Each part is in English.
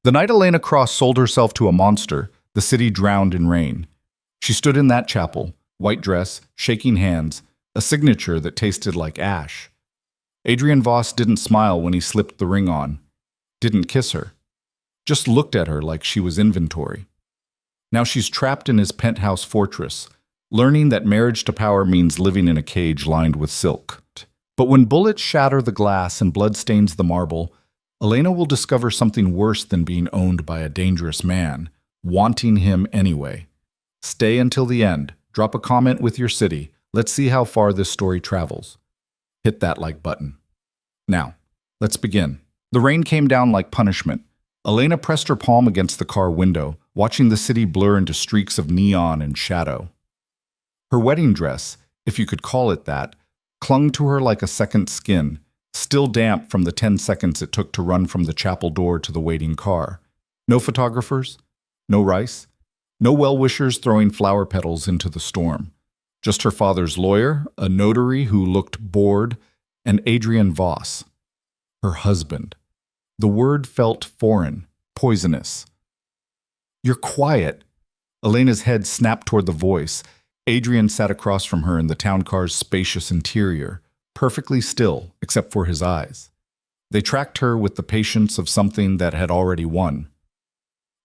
The night Elena Cross sold herself to a monster, the city drowned in rain. She stood in that chapel, white dress, shaking hands, a signature that tasted like ash. Adrian Voss didn't smile when he slipped the ring on, didn't kiss her, just looked at her like she was inventory. Now she's trapped in his penthouse fortress, learning that marriage to power means living in a cage lined with silk. But when bullets shatter the glass and blood stains the marble, Elena will discover something worse than being owned by a dangerous man, wanting him anyway. Stay until the end. Drop a comment with your city. Let's see how far this story travels. Hit that like button. Now, let's begin. The rain came down like punishment. Elena pressed her palm against the car window, watching the city blur into streaks of neon and shadow. Her wedding dress, if you could call it that, clung to her like a second skin, still damp from the 10 seconds it took to run from the chapel door to the waiting car. No photographers, no rice, no well-wishers throwing flower petals into the storm. Just her father's lawyer, a notary who looked bored, and Adrian Voss, her husband. The word felt foreign, poisonous. "You're quiet." Elena's head snapped toward the voice. Adrian sat across from her in the town car's spacious interior, perfectly still, except for his eyes. They tracked her with the patience of something that had already won.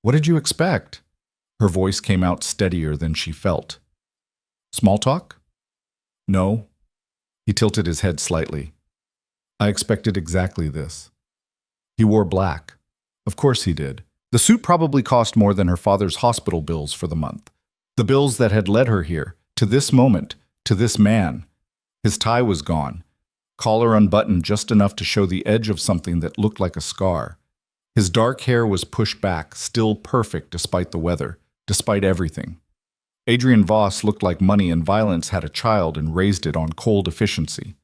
"What did you expect?" Her voice came out steadier than she felt. "Small talk?" "No." He tilted his head slightly. "I expected exactly this." He wore black. Of course he did. The suit probably cost more than her father's hospital bills for the month. The bills that had led her here, to this moment, to this man. His tie was gone, collar unbuttoned just enough to show the edge of something that looked like a scar. His dark hair was pushed back, still perfect despite the weather, despite everything. Adrian Voss looked like money and violence had a child and raised it on cold efficiency.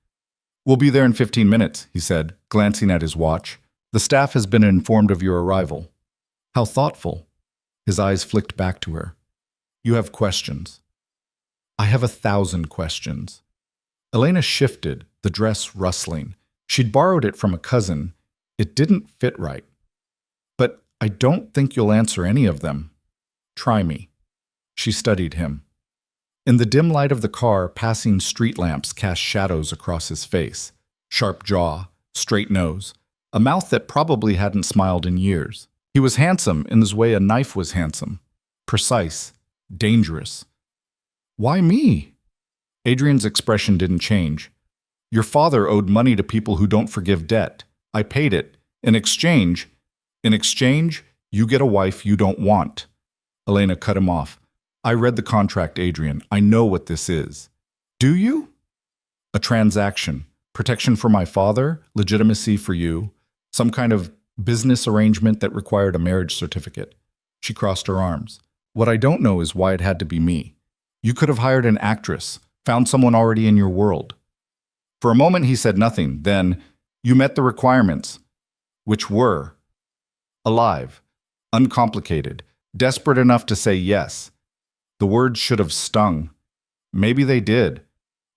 "We'll be there in 15 minutes, he said, glancing at his watch. "The staff has been informed of your arrival." "How thoughtful." His eyes flicked back to her. "You have questions." "I have 1,000 questions." Elena shifted, the dress rustling. She'd borrowed it from a cousin. It didn't fit right. "But I don't think you'll answer any of them." "Try me." She studied him. In the dim light of the car, passing street lamps cast shadows across his face. Sharp jaw, straight nose, a mouth that probably hadn't smiled in years. He was handsome in the way a knife was handsome. Precise, dangerous. "Why me?" Adrian's expression didn't change. "Your father owed money to people who don't forgive debt. I paid it. In exchange, you get a wife you don't want." Elena cut him off. "I read the contract, Adrian. I know what this is." "Do you?" "A transaction. Protection for my father, legitimacy for you. Some kind of business arrangement that required a marriage certificate." She crossed her arms. "What I don't know is why it had to be me. You could have hired an actress, found someone already in your world." For a moment he said nothing. Then, "You met the requirements." "Which were?" "Alive, uncomplicated, desperate enough to say yes." The words should have stung. Maybe they did.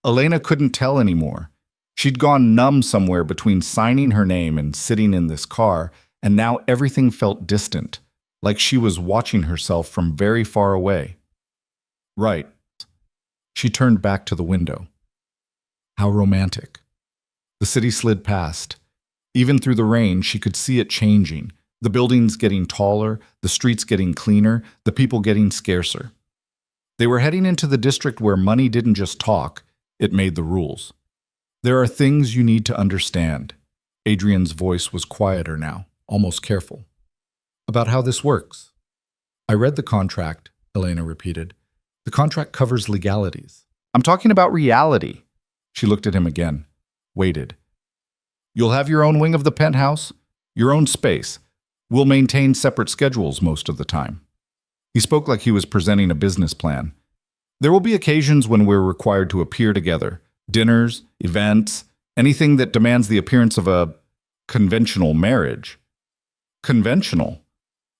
Elena couldn't tell anymore. She'd gone numb somewhere between signing her name and sitting in this car, and now everything felt distant, like she was watching herself from very far away. "Right." She turned back to the window. How romantic. The city slid past. Even through the rain, she could see it changing. The buildings getting taller, the streets getting cleaner, the people getting scarcer. They were heading into the district where money didn't just talk, it made the rules. "There are things you need to understand." Adrian's voice was quieter now, almost careful. "About how this works." "I read the contract," Elena repeated. "The contract covers legalities." "I'm talking about reality." She looked at him again, waited. "You'll have your own wing of the penthouse, your own space. We'll maintain separate schedules most of the time." He spoke like he was presenting a business plan. "There will be occasions when we're required to appear together. Dinners, events, anything that demands the appearance of a conventional marriage." "Conventional?"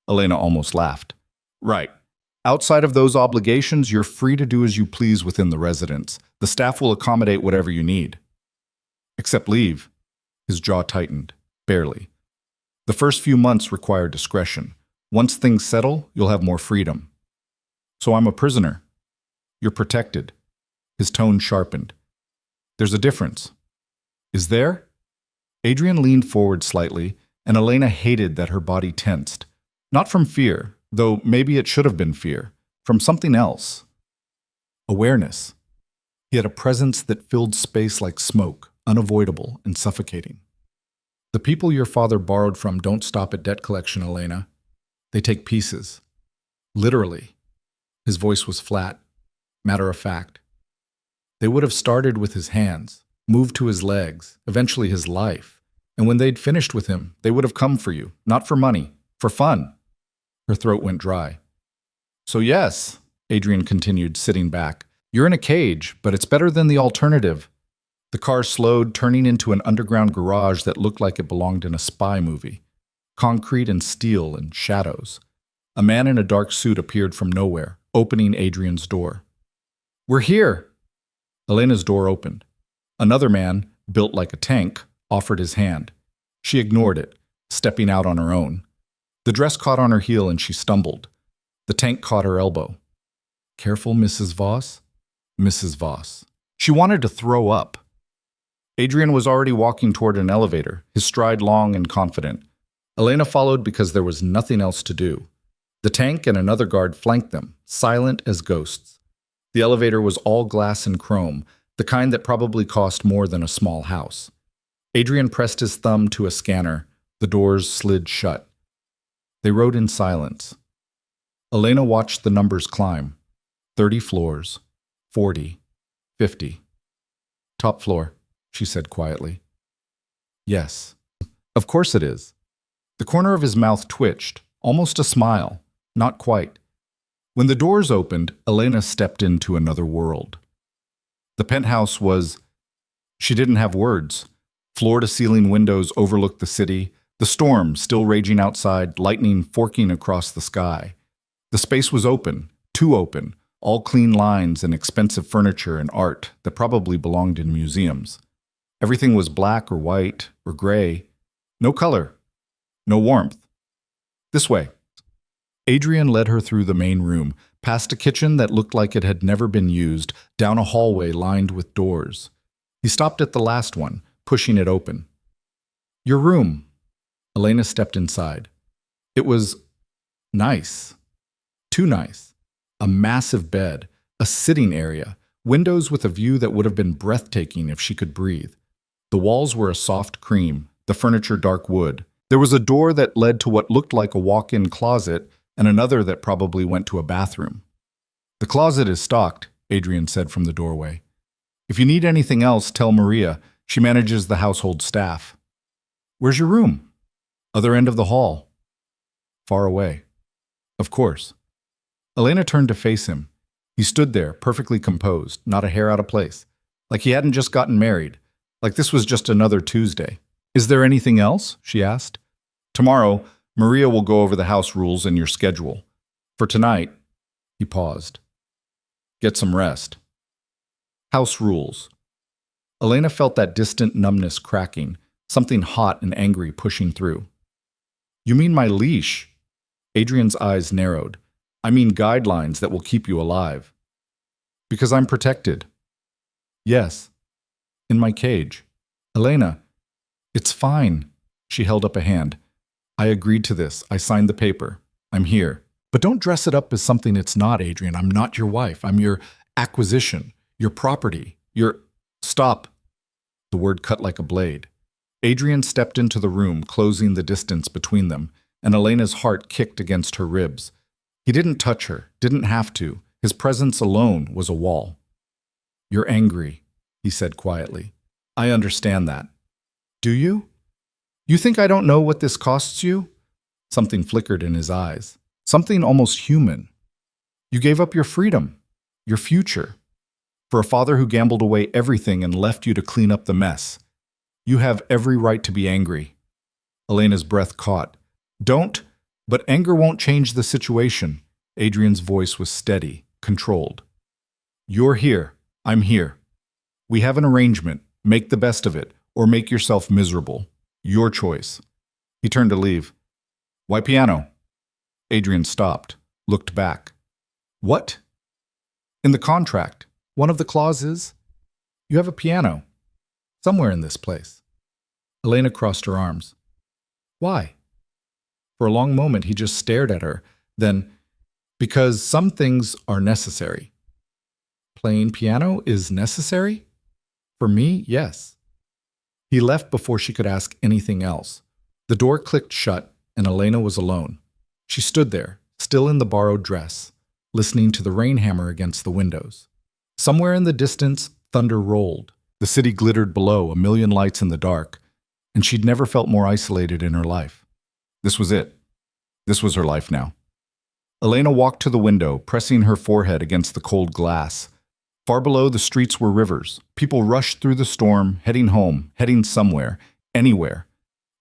Elena almost laughed. "Right. Outside of those obligations, you're free to do as you please within the residence. The staff will accommodate whatever you need." "Except leave." His jaw tightened, barely. The first few months require discretion. Once things settle, you'll have more freedom. So I'm a prisoner. You're protected. His tone sharpened. There's a difference. Is there? Adrian leaned forward slightly, and Elena hated that her body tensed. Not from fear, though maybe it should have been fear. From something else. Awareness. He had a presence that filled space like smoke, unavoidable and suffocating. The people your father borrowed from don't stop at debt collection, Elena. They take pieces. Literally. His voice was flat, matter of fact. They would have started with his hands, moved to his legs, eventually his life. And when they'd finished with him, they would have come for you, not for money, for fun. Her throat went dry. So yes, Adrian continued, sitting back. You're in a cage, but it's better than the alternative. The car slowed, turning into an underground garage that looked like it belonged in a spy movie. Concrete and steel and shadows. A man in a dark suit appeared from nowhere, opening Adrian's door. We're here! Elena's door opened. Another man, built like a tank, offered his hand. She ignored it, stepping out on her own. The dress caught on her heel and she stumbled. The tank caught her elbow. Careful, Mrs. Voss. Mrs. Voss. She wanted to throw up. Adrian was already walking toward an elevator, his stride long and confident. Elena followed because there was nothing else to do. The tank and another guard flanked them, silent as ghosts. The elevator was all glass and chrome, the kind that probably cost more than a small house. Adrian pressed his thumb to a scanner. The doors slid shut. They rode in silence. Elena watched the numbers climb. 30 floors. 40. 50. Top floor, she said quietly. Yes. Of course it is. The corner of his mouth twitched, almost a smile. Not quite. When the doors opened, Elena stepped into another world. The penthouse was... She didn't have words. Floor-to-ceiling windows overlooked the city, the storm still raging outside, lightning forking across the sky. The space was open, too open, all clean lines and expensive furniture and art that probably belonged in museums. Everything was black or white or gray. No color. No warmth. This way. Adrian led her through the main room, past a kitchen that looked like it had never been used, down a hallway lined with doors. He stopped at the last one, pushing it open. Your room. Elena stepped inside. It was nice. Too nice. A massive bed, a sitting area, windows with a view that would have been breathtaking if she could breathe. The walls were a soft cream, the furniture dark wood. There was a door that led to what looked like a walk-in closet and another that probably went to a bathroom. The closet is stocked, Adrian said from the doorway. If you need anything else, tell Maria. She manages the household staff. Where's your room? Other end of the hall. Far away. Of course. Elena turned to face him. He stood there, perfectly composed, not a hair out of place. Like he hadn't just gotten married. Like this was just another Tuesday. Is there anything else? She asked. Tomorrow, Maria will go over the house rules and your schedule. For tonight, he paused. Get some rest. House rules. Elena felt that distant numbness cracking, something hot and angry pushing through. You mean my leash? Adrian's eyes narrowed. I mean guidelines that will keep you alive. Because I'm protected. Yes. In my cage. Elena, it's fine. She held up a hand. I agreed to this. I signed the paper. I'm here. But don't dress it up as something it's not, Adrian. I'm not your wife. I'm your acquisition, your property, your... Stop. The word cut like a blade. Adrian stepped into the room, closing the distance between them, and Elena's heart kicked against her ribs. He didn't touch her, didn't have to. His presence alone was a wall. You're angry, he said quietly. I understand that. Do you? You think I don't know what this costs you? Something flickered in his eyes. Something almost human. You gave up your freedom, your future, for a father who gambled away everything and left you to clean up the mess. You have every right to be angry. Elena's breath caught. Don't, but anger won't change the situation. Adrian's voice was steady, controlled. You're here. I'm here. We have an arrangement. Make the best of it, or make yourself miserable. Your choice. He turned to leave. Why piano? Adrian stopped, looked back. What? In the contract, one of the clauses, you have a piano. Somewhere in this place. Elena crossed her arms. Why? For a long moment he just stared at her. Then, because some things are necessary. Playing piano is necessary? For me, yes. He left before she could ask anything else. The door clicked shut, and Elena was alone. She stood there, still in the borrowed dress, listening to the rain hammer against the windows. Somewhere in the distance, thunder rolled. The city glittered below, a million lights in the dark, and she'd never felt more isolated in her life. This was it. This was her life now. Elena walked to the window, pressing her forehead against the cold glass. Far below, the streets were rivers. People rushed through the storm, heading home, heading somewhere, anywhere.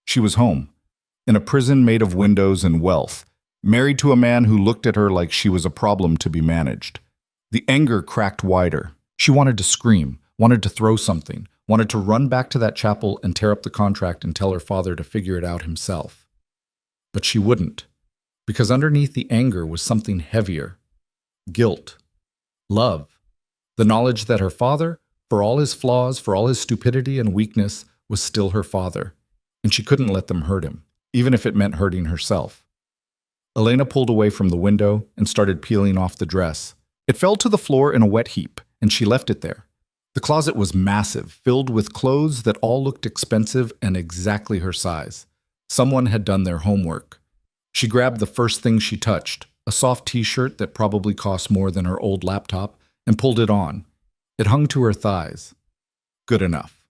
She was home, in a prison made of windows and wealth, married to a man who looked at her like she was a problem to be managed. The anger cracked wider. She wanted to scream, wanted to throw something, wanted to run back to that chapel and tear up the contract and tell her father to figure it out himself. But she wouldn't, because underneath the anger was something heavier. Guilt. Love. The knowledge that her father, for all his flaws, for all his stupidity and weakness, was still her father, and she couldn't let them hurt him, even if it meant hurting herself. Elena pulled away from the window and started peeling off the dress. It fell to the floor in a wet heap, and she left it there. The closet was massive, filled with clothes that all looked expensive and exactly her size. Someone had done their homework. She grabbed the first thing she touched, a soft t-shirt that probably cost more than her old laptop, and pulled it on. It hung to her thighs. Good enough.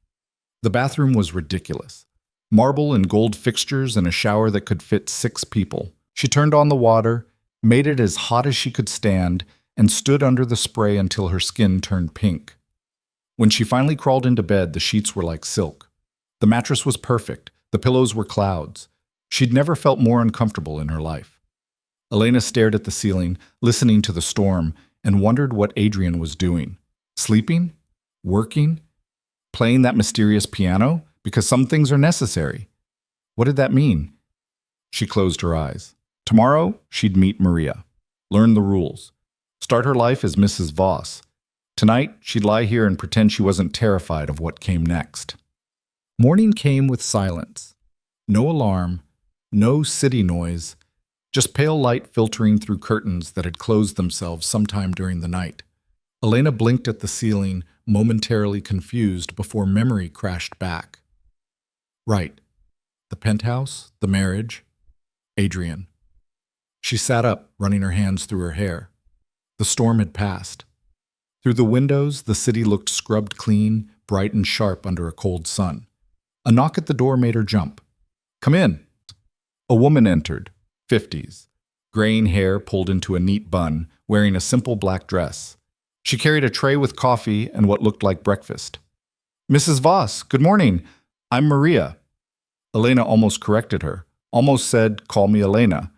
The bathroom was ridiculous. Marble and gold fixtures and a shower that could fit 6 people. She turned on the water, made it as hot as she could stand, and stood under the spray until her skin turned pink. When she finally crawled into bed, the sheets were like silk. The mattress was perfect. The pillows were clouds. She'd never felt more uncomfortable in her life. Elena stared at the ceiling, listening to the storm, and wondered what Adrian was doing. Sleeping? Working? Playing that mysterious piano? Because some things are necessary. What did that mean? She closed her eyes. Tomorrow, she'd meet Maria. Learn the rules. Start her life as Mrs. Voss. Tonight, she'd lie here and pretend she wasn't terrified of what came next. Morning came with silence. No alarm, no city noise, just pale light filtering through curtains that had closed themselves sometime during the night. Elena blinked at the ceiling, momentarily confused before memory crashed back. Right. The penthouse, the marriage, Adrian. She sat up, running her hands through her hair. The storm had passed. Through the windows, the city looked scrubbed clean, bright and sharp under a cold sun. A knock at the door made her jump. Come in. A woman entered, 50s, graying hair pulled into a neat bun, wearing a simple black dress. She carried a tray with coffee and what looked like breakfast. Mrs. Voss, good morning. I'm Maria. Elena almost corrected her, almost said, call me Elena.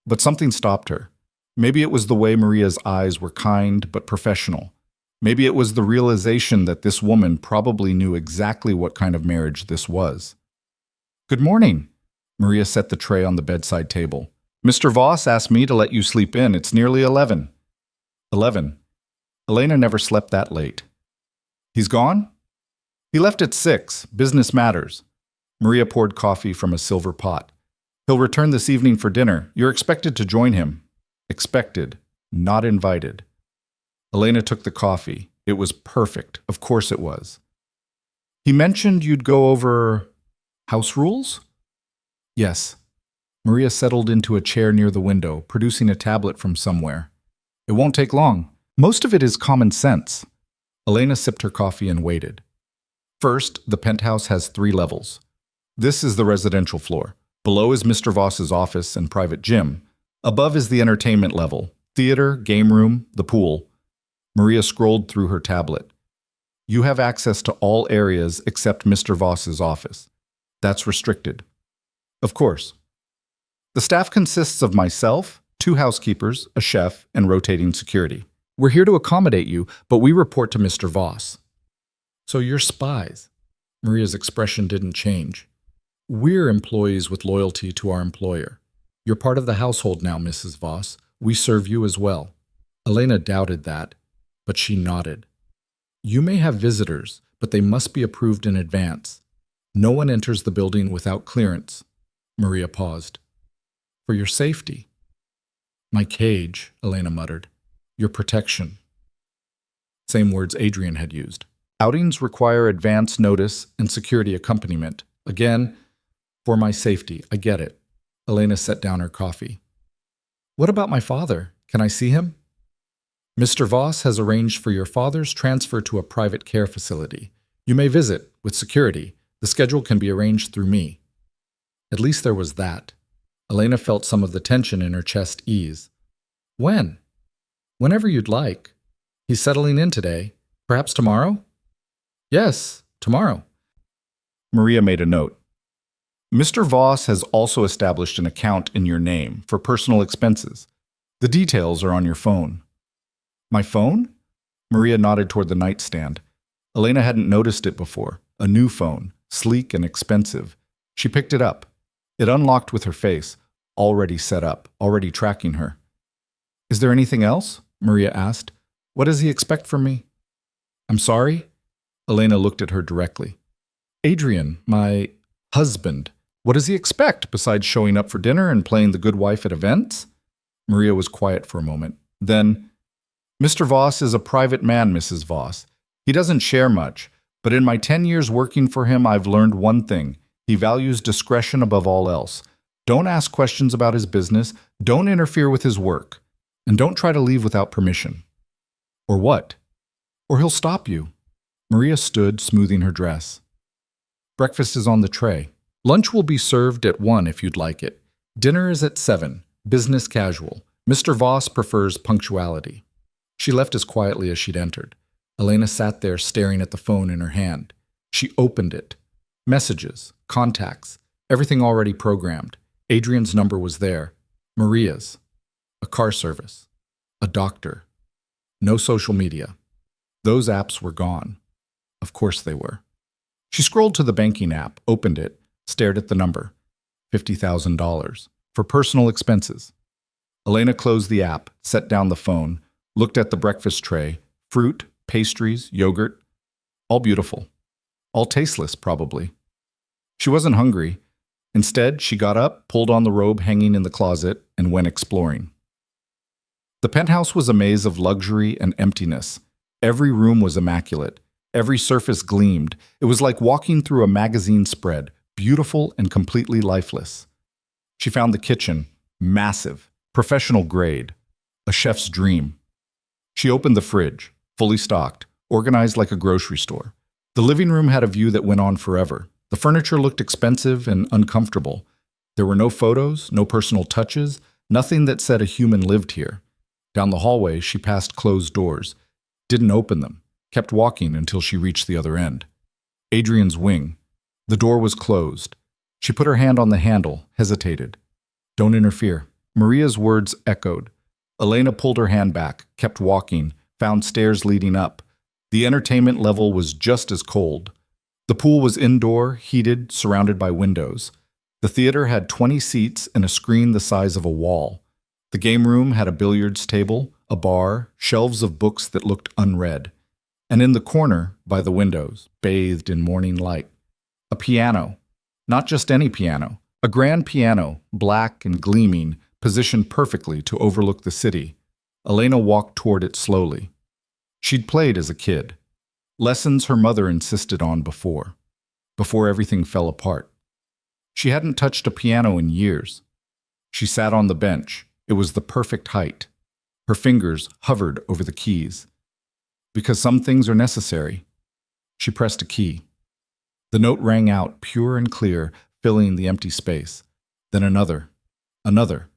But something stopped her. Maybe it was the way Maria's eyes were kind but professional. Maybe it was the realization that this woman probably knew exactly what kind of marriage this was. Good morning. Maria set the tray on the bedside table. Mr. Voss asked me to let you sleep in. It's nearly 11. 11. Elena never slept that late. He's gone? He left at 6. Business matters. Maria poured coffee from a silver pot. He'll return this evening for dinner. You're expected to join him. Expected, not invited. Elena took the coffee. It was perfect. Of course it was. He mentioned you'd go over house rules? Yes. Maria settled into a chair near the window, producing a tablet from somewhere. It won't take long. Most of it is common sense. Elena sipped her coffee and waited. First, the penthouse has 3 levels. This is the residential floor. Below is Mr. Voss's office and private gym. Above is the entertainment level, theater, game room, the pool. Maria scrolled through her tablet. You have access to all areas except Mr. Voss's office. That's restricted. Of course. The staff consists of myself, 2 housekeepers, a chef, and rotating security. We're here to accommodate you, but we report to Mr. Voss. So you're spies. Maria's expression didn't change. We're employees with loyalty to our employer. You're part of the household now, Mrs. Voss. We serve you as well. Elena doubted that, but she nodded. You may have visitors, but they must be approved in advance. No one enters the building without clearance. Maria paused. For your safety. My cage, Elena muttered. Your protection. Same words Adrian had used. Outings require advance notice and security accompaniment. Again, for my safety. I get it. Elena set down her coffee. What about my father? Can I see him? Mr. Voss has arranged for your father's transfer to a private care facility. You may visit, with security. The schedule can be arranged through me. At least there was that. Elena felt some of the tension in her chest ease. When? Whenever you'd like. He's settling in today. Perhaps tomorrow? Yes, tomorrow. Maria made a note. Mr. Voss has also established an account in your name for personal expenses. The details are on your phone. My phone? Maria nodded toward the nightstand. Elena hadn't noticed it before. A new phone, sleek and expensive. She picked it up. It unlocked with her face, already set up, already tracking her. Is there anything else? Maria asked. What does he expect from me? I'm sorry? Elena looked at her directly. Adrian, my husband. What does he expect besides showing up for dinner and playing the good wife at events? Maria was quiet for a moment. Then, Mr. Voss is a private man, Mrs. Voss. He doesn't share much, but in my 10 years working for him, I've learned one thing. He values discretion above all else. Don't ask questions about his business, don't interfere with his work, and don't try to leave without permission. Or what? Or he'll stop you. Maria stood, smoothing her dress. Breakfast is on the tray. Lunch will be served at 1 if you'd like it. Dinner is at 7, business casual. Mr. Voss prefers punctuality. She left as quietly as she'd entered. Elena sat there staring at the phone in her hand. She opened it. Messages, contacts, everything already programmed. Adrian's number was there. Maria's. A car service. A doctor. No social media. Those apps were gone. Of course they were. She scrolled to the banking app, opened it, stared at the number. $50,000. For personal expenses. Elena closed the app, set down the phone, looked at the breakfast tray. Fruit, pastries, yogurt. All beautiful. All tasteless, probably. She wasn't hungry. Instead, she got up, pulled on the robe hanging in the closet, and went exploring. The penthouse was a maze of luxury and emptiness. Every room was immaculate. Every surface gleamed. It was like walking through a magazine spread, beautiful and completely lifeless. She found the kitchen, massive, professional grade, a chef's dream. She opened the fridge, fully stocked, organized like a grocery store. The living room had a view that went on forever. The furniture looked expensive and uncomfortable. There were no photos, no personal touches, nothing that said a human lived here. Down the hallway, she passed closed doors, didn't open them, kept walking until she reached the other end. Adrian's wing. The door was closed. She put her hand on the handle, hesitated. Don't interfere. Maria's words echoed. Elena pulled her hand back, kept walking, found stairs leading up. The entertainment level was just as cold. The pool was indoor, heated, surrounded by windows. The theater had 20 seats and a screen the size of a wall. The game room had a billiards table, a bar, shelves of books that looked unread. And in the corner, by the windows, bathed in morning light, a piano. Not just any piano. A grand piano, black and gleaming, positioned perfectly to overlook the city. Elena walked toward it slowly. She'd played as a kid. Lessons her mother insisted on before everything fell apart. She hadn't touched a piano in years. She sat on the bench. It was the perfect height. Her fingers hovered over the keys. Because some things are necessary. She pressed a key. The note rang out, pure and clear, filling the empty space. Then another. Another.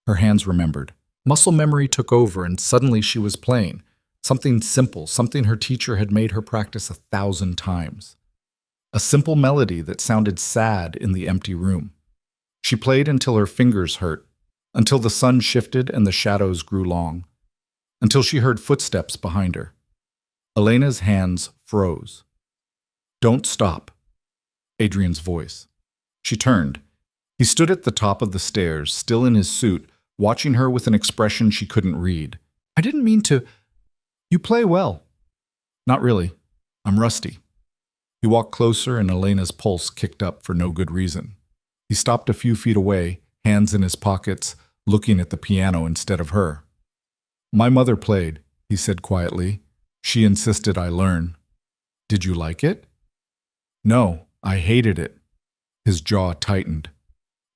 Her hands remembered. Muscle memory took over, and suddenly she was playing. Something simple, something her teacher had made her practice 1,000 times. A simple melody that sounded sad in the empty room. She played until her fingers hurt, until the sun shifted and the shadows grew long, until she heard footsteps behind her. Elena's hands froze. Don't stop. Adrian's voice. She turned. He stood at the top of the stairs, still in his suit, watching her with an expression she couldn't read. I didn't mean to. You play well. Not really. I'm rusty. He walked closer and Elena's pulse kicked up for no good reason. He stopped a few feet away, hands in his pockets, looking at the piano instead of her. My mother played, he said quietly. She insisted I learn. Did you like it? No, I hated it. His jaw tightened.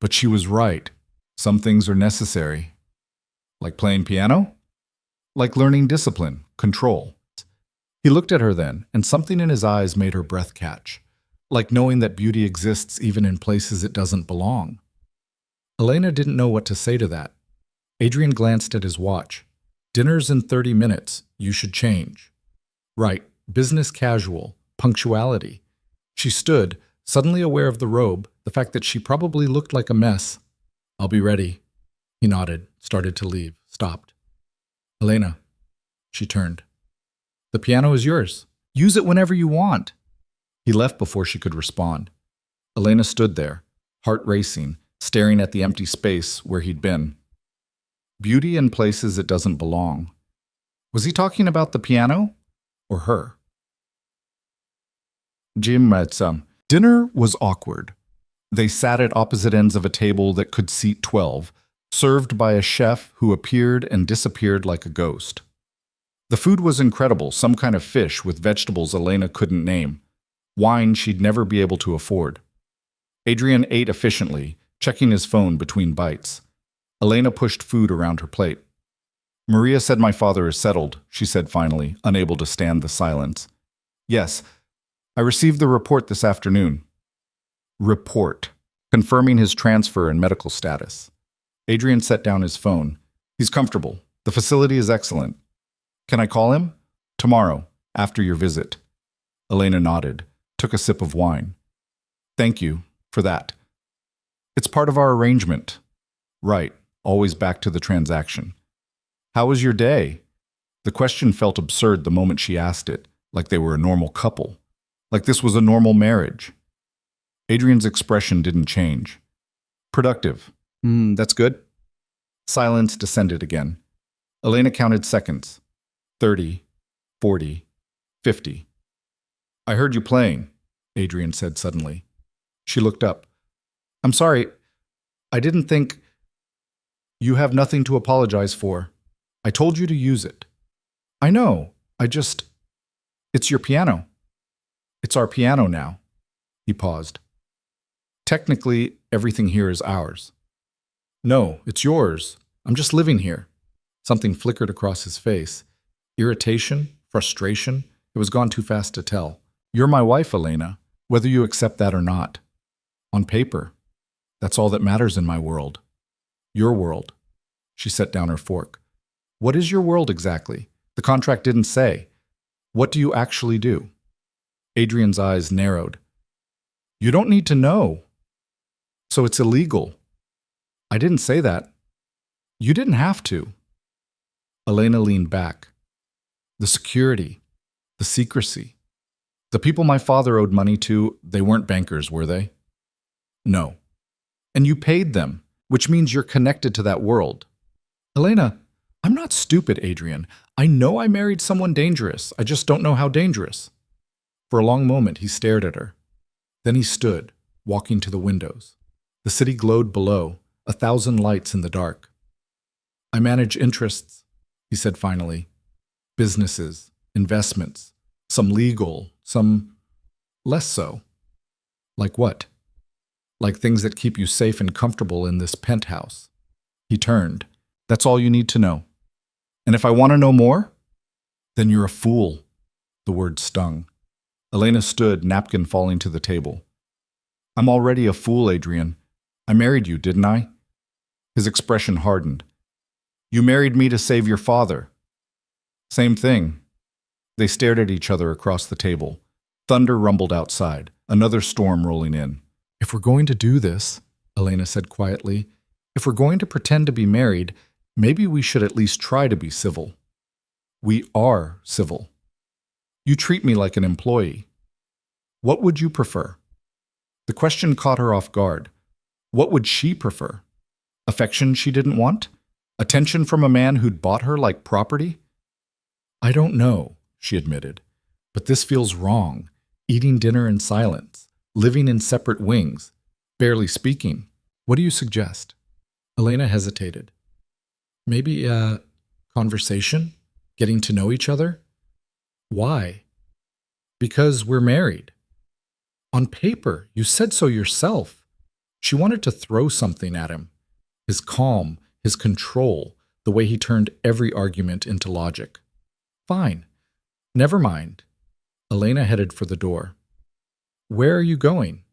But she was right. Some things are necessary. Like playing piano? Like learning discipline, control. He looked at her then, and something in his eyes made her breath catch. Like knowing that beauty exists even in places it doesn't belong. Elena didn't know what to say to that. Adrian glanced at his watch. Dinner's in 30 minutes. You should change. Right, business casual, punctuality. She stood, suddenly aware of the robe, the fact that she probably looked like a mess. I'll be ready. He nodded, started to leave, stopped. Elena. She turned. The piano is yours. Use it whenever you want. He left before she could respond. Elena stood there, heart racing, staring at the empty space where he'd been. Beauty in places it doesn't belong. Was he talking about the piano or her? Jim had some. Dinner was awkward. They sat at opposite ends of a table that could seat 12, served by a chef who appeared and disappeared like a ghost. The food was incredible, some kind of fish with vegetables Elena couldn't name, wine she'd never be able to afford. Adrian ate efficiently, checking his phone between bites. Elena pushed food around her plate. Maria said my father is settled, she said finally, unable to stand the silence. Yes, I received the report this afternoon. Report, confirming his transfer and medical status. Adrian set down his phone. He's comfortable. The facility is excellent. Can I call him? Tomorrow, after your visit. Elena nodded, took a sip of wine. Thank you for that. It's part of our arrangement. Right, always back to the transaction. How was your day? The question felt absurd the moment she asked it, like they were a normal couple, like this was a normal marriage. Adrian's expression didn't change. Productive. That's good. Silence descended again. Elena counted seconds. 30, 40, 50. I heard you playing, Adrian said suddenly. She looked up. I'm sorry. I didn't think. You have nothing to apologize for. I told you to use it. I know. It's your piano. It's our piano now. He paused. Technically, everything here is ours. No, it's yours. I'm just living here. Something flickered across his face. Irritation, frustration. It was gone too fast to tell. You're my wife, Elena, whether you accept that or not. On paper. That's all that matters in my world. Your world. She set down her fork. What is your world exactly? The contract didn't say. What do you actually do? Adrian's eyes narrowed. You don't need to know. So it's illegal. I didn't say that. You didn't have to. Elena leaned back. The security, the secrecy. The people my father owed money to, they weren't bankers, were they? No. And you paid them, which means you're connected to that world. Elena, I'm not stupid, Adrian. I know I married someone dangerous. I just don't know how dangerous. For a long moment, he stared at her. Then he stood, walking to the windows. The city glowed below, 1,000 lights in the dark. I manage interests, he said finally. Businesses, investments, some legal, some less so. Like what? Like things that keep you safe and comfortable in this penthouse. He turned. That's all you need to know. And if I want to know more, then you're a fool. The word stung. Elena stood, napkin falling to the table. I'm already a fool, Adrian. I married you, didn't I? His expression hardened. You married me to save your father. Same thing. They stared at each other across the table. Thunder rumbled outside, another storm rolling in. If we're going to do this, Elena said quietly, if we're going to pretend to be married, maybe we should at least try to be civil. We are civil. You treat me like an employee. What would you prefer? The question caught her off guard. What would she prefer? Affection she didn't want? Attention from a man who'd bought her like property? I don't know, she admitted, but this feels wrong. Eating dinner in silence, living in separate wings, barely speaking. What do you suggest? Elena hesitated. Maybe a conversation? Getting to know each other? Why? Because we're married. On paper, you said so yourself. She wanted to throw something at him. His calm, his control, the way he turned every argument into logic. Fine. Never mind. Elena headed for the door. Where are you going?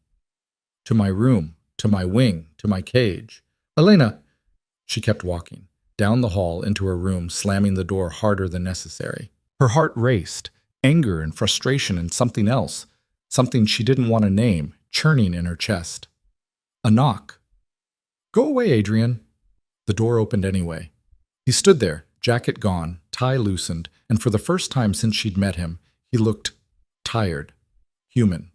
To my room, to my wing, to my cage. Elena! She kept walking, down the hall into her room, slamming the door harder than necessary. Her heart raced, anger and frustration and something else, something she didn't want to name, churning in her chest. A knock. Go away, Adrian. The door opened anyway. He stood there, jacket gone, tie loosened, and for the first time since she'd met him, he looked tired, human.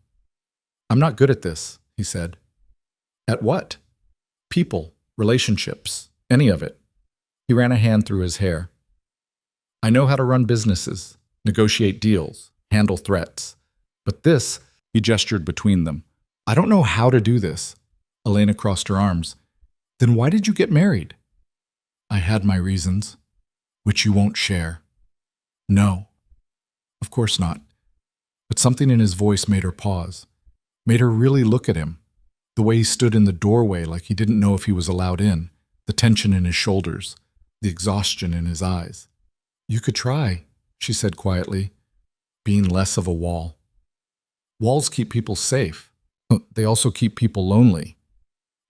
I'm not good at this, he said. At what? People, relationships, any of it. He ran a hand through his hair. I know how to run businesses, negotiate deals, handle threats. But this, he gestured between them. I don't know how to do this. Elena crossed her arms. Then why did you get married? I had my reasons, which you won't share. No. Of course not. But something in his voice made her pause, made her really look at him. The way he stood in the doorway like he didn't know if he was allowed in, the tension in his shoulders, the exhaustion in his eyes. You could try, she said quietly, being less of a wall. Walls keep people safe. They also keep people lonely.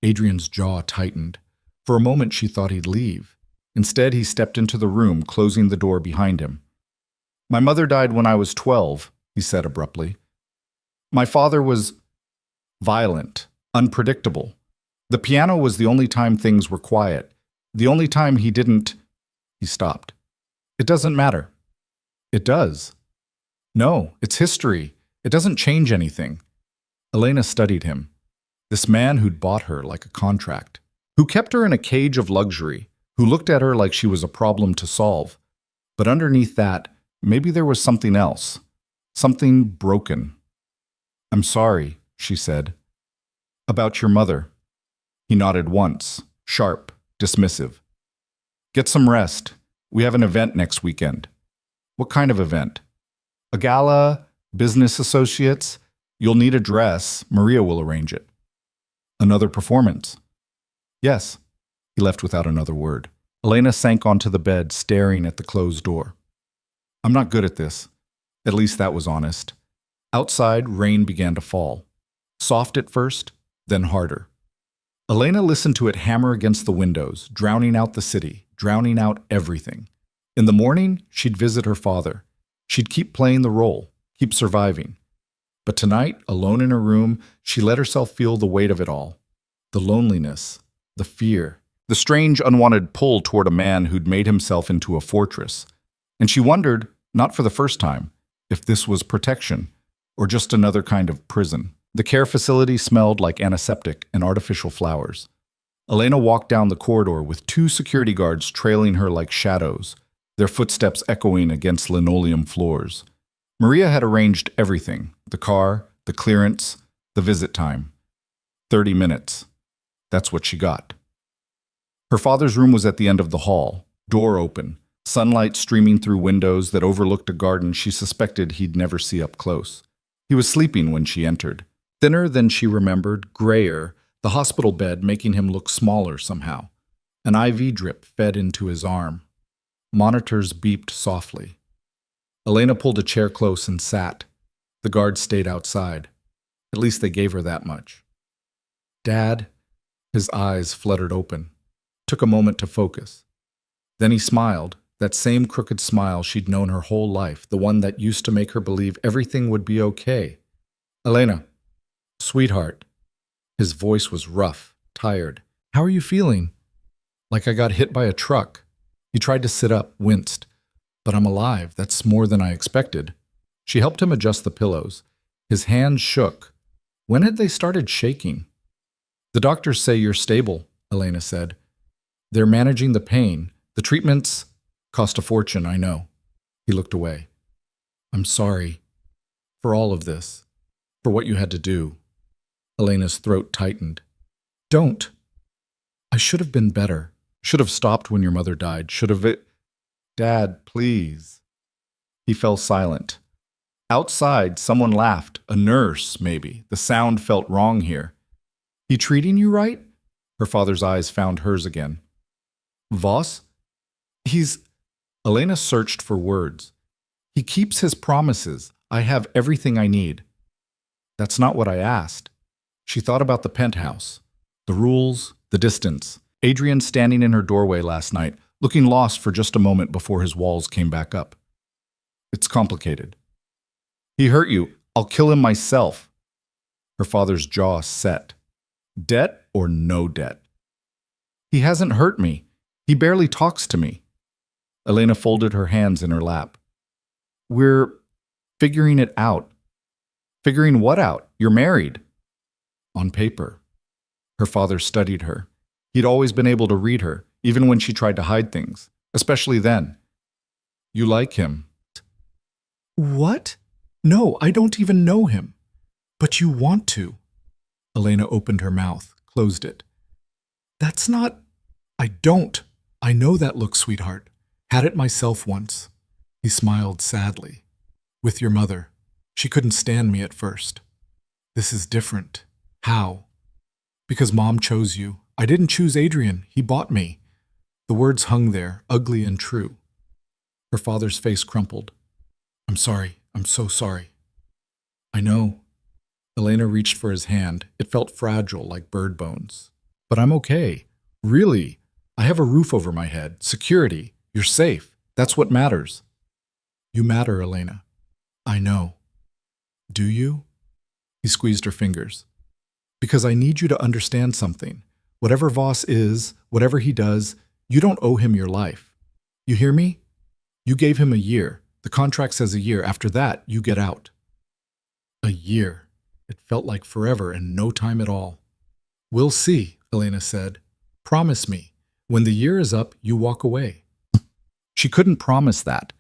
Adrian's jaw tightened. For a moment she thought he'd leave. Instead, he stepped into the room, closing the door behind him. My mother died when I was 12, he said abruptly. My father was violent, unpredictable. The piano was the only time things were quiet. The only time he didn't... He stopped. It doesn't matter. It does. No, it's history. It doesn't change anything. Elena studied him. This man who'd bought her like a contract, who kept her in a cage of luxury, who looked at her like she was a problem to solve. But underneath that, maybe there was something else, something broken. I'm sorry, she said. About your mother. He nodded once, sharp, dismissive. Get some rest. We have an event next weekend. What kind of event? A gala? Business associates? You'll need a dress. Maria will arrange it. Another performance? Yes. He left without another word. Elena sank onto the bed, staring at the closed door. I'm not good at this. At least that was honest. Outside, rain began to fall. Soft at first, then harder. Elena listened to it hammer against the windows, drowning out the city, drowning out everything. In the morning, she'd visit her father. She'd keep playing the role, keep surviving. But tonight, alone in her room, she let herself feel the weight of it all. The loneliness, the fear, the strange unwanted pull toward a man who'd made himself into a fortress. And she wondered, not for the first time, if this was protection, or just another kind of prison. The care facility smelled like antiseptic and artificial flowers. Elena walked down the corridor with 2 security guards trailing her like shadows, their footsteps echoing against linoleum floors. Maria had arranged everything, the car, the clearance, the visit time. 30 minutes. That's what she got. Her father's room was at the end of the hall, door open, sunlight streaming through windows that overlooked a garden she suspected he'd never see up close. He was sleeping when she entered. Thinner than she remembered, grayer, the hospital bed making him look smaller somehow. An IV drip fed into his arm. Monitors beeped softly. Elena pulled a chair close and sat. The guards stayed outside. At least they gave her that much. Dad? His eyes fluttered open. Took a moment to focus. Then he smiled, that same crooked smile she'd known her whole life, the one that used to make her believe everything would be okay. Elena. Sweetheart. His voice was rough, tired. How are you feeling? Like I got hit by a truck. He tried to sit up, winced. But I'm alive. That's more than I expected. She helped him adjust the pillows. His hands shook. When had they started shaking? The doctors say you're stable, Elena said. They're managing the pain. The treatments cost a fortune, I know. He looked away. I'm sorry for all of this, for what you had to do. Elena's throat tightened. Don't. I should have been better. Should have stopped when your mother died. Should have it. Dad, please. He fell silent. Outside, someone laughed. A nurse, maybe. The sound felt wrong here. He treating you right? Her father's eyes found hers again. Voss? He's... Elena searched for words. He keeps his promises. I have everything I need. That's not what I asked. She thought about the penthouse, the rules, the distance. Adrian standing in her doorway last night, looking lost for just a moment before his walls came back up. It's complicated. He hurt you. I'll kill him myself. Her father's jaw set. Debt or no debt? He hasn't hurt me. He barely talks to me. Elena folded her hands in her lap. We're figuring it out. Figuring what out? You're married. On paper. Her father studied her. He'd always been able to read her, even when she tried to hide things, especially then. You like him. What? No, I don't even know him. But you want to. Elena opened her mouth, closed it. That's not... I don't. I know that look, sweetheart. Had it myself once. He smiled sadly. With your mother. She couldn't stand me at first. This is different. How? Because Mom chose you. I didn't choose Adrian. He bought me. The words hung there, ugly and true. Her father's face crumpled. I'm sorry. I'm so sorry. I know. Elena reached for his hand. It felt fragile, like bird bones. But I'm okay. Really. I have a roof over my head. Security. You're safe. That's what matters. You matter, Elena. I know. Do you? He squeezed her fingers. Because I need you to understand something. Whatever Voss is, whatever he does, you don't owe him your life. You hear me? You gave him a year. The contract says a year. After that, you get out. A year. It felt like forever and no time at all. We'll see, Elena said. Promise me. When the year is up, you walk away. She couldn't promise that.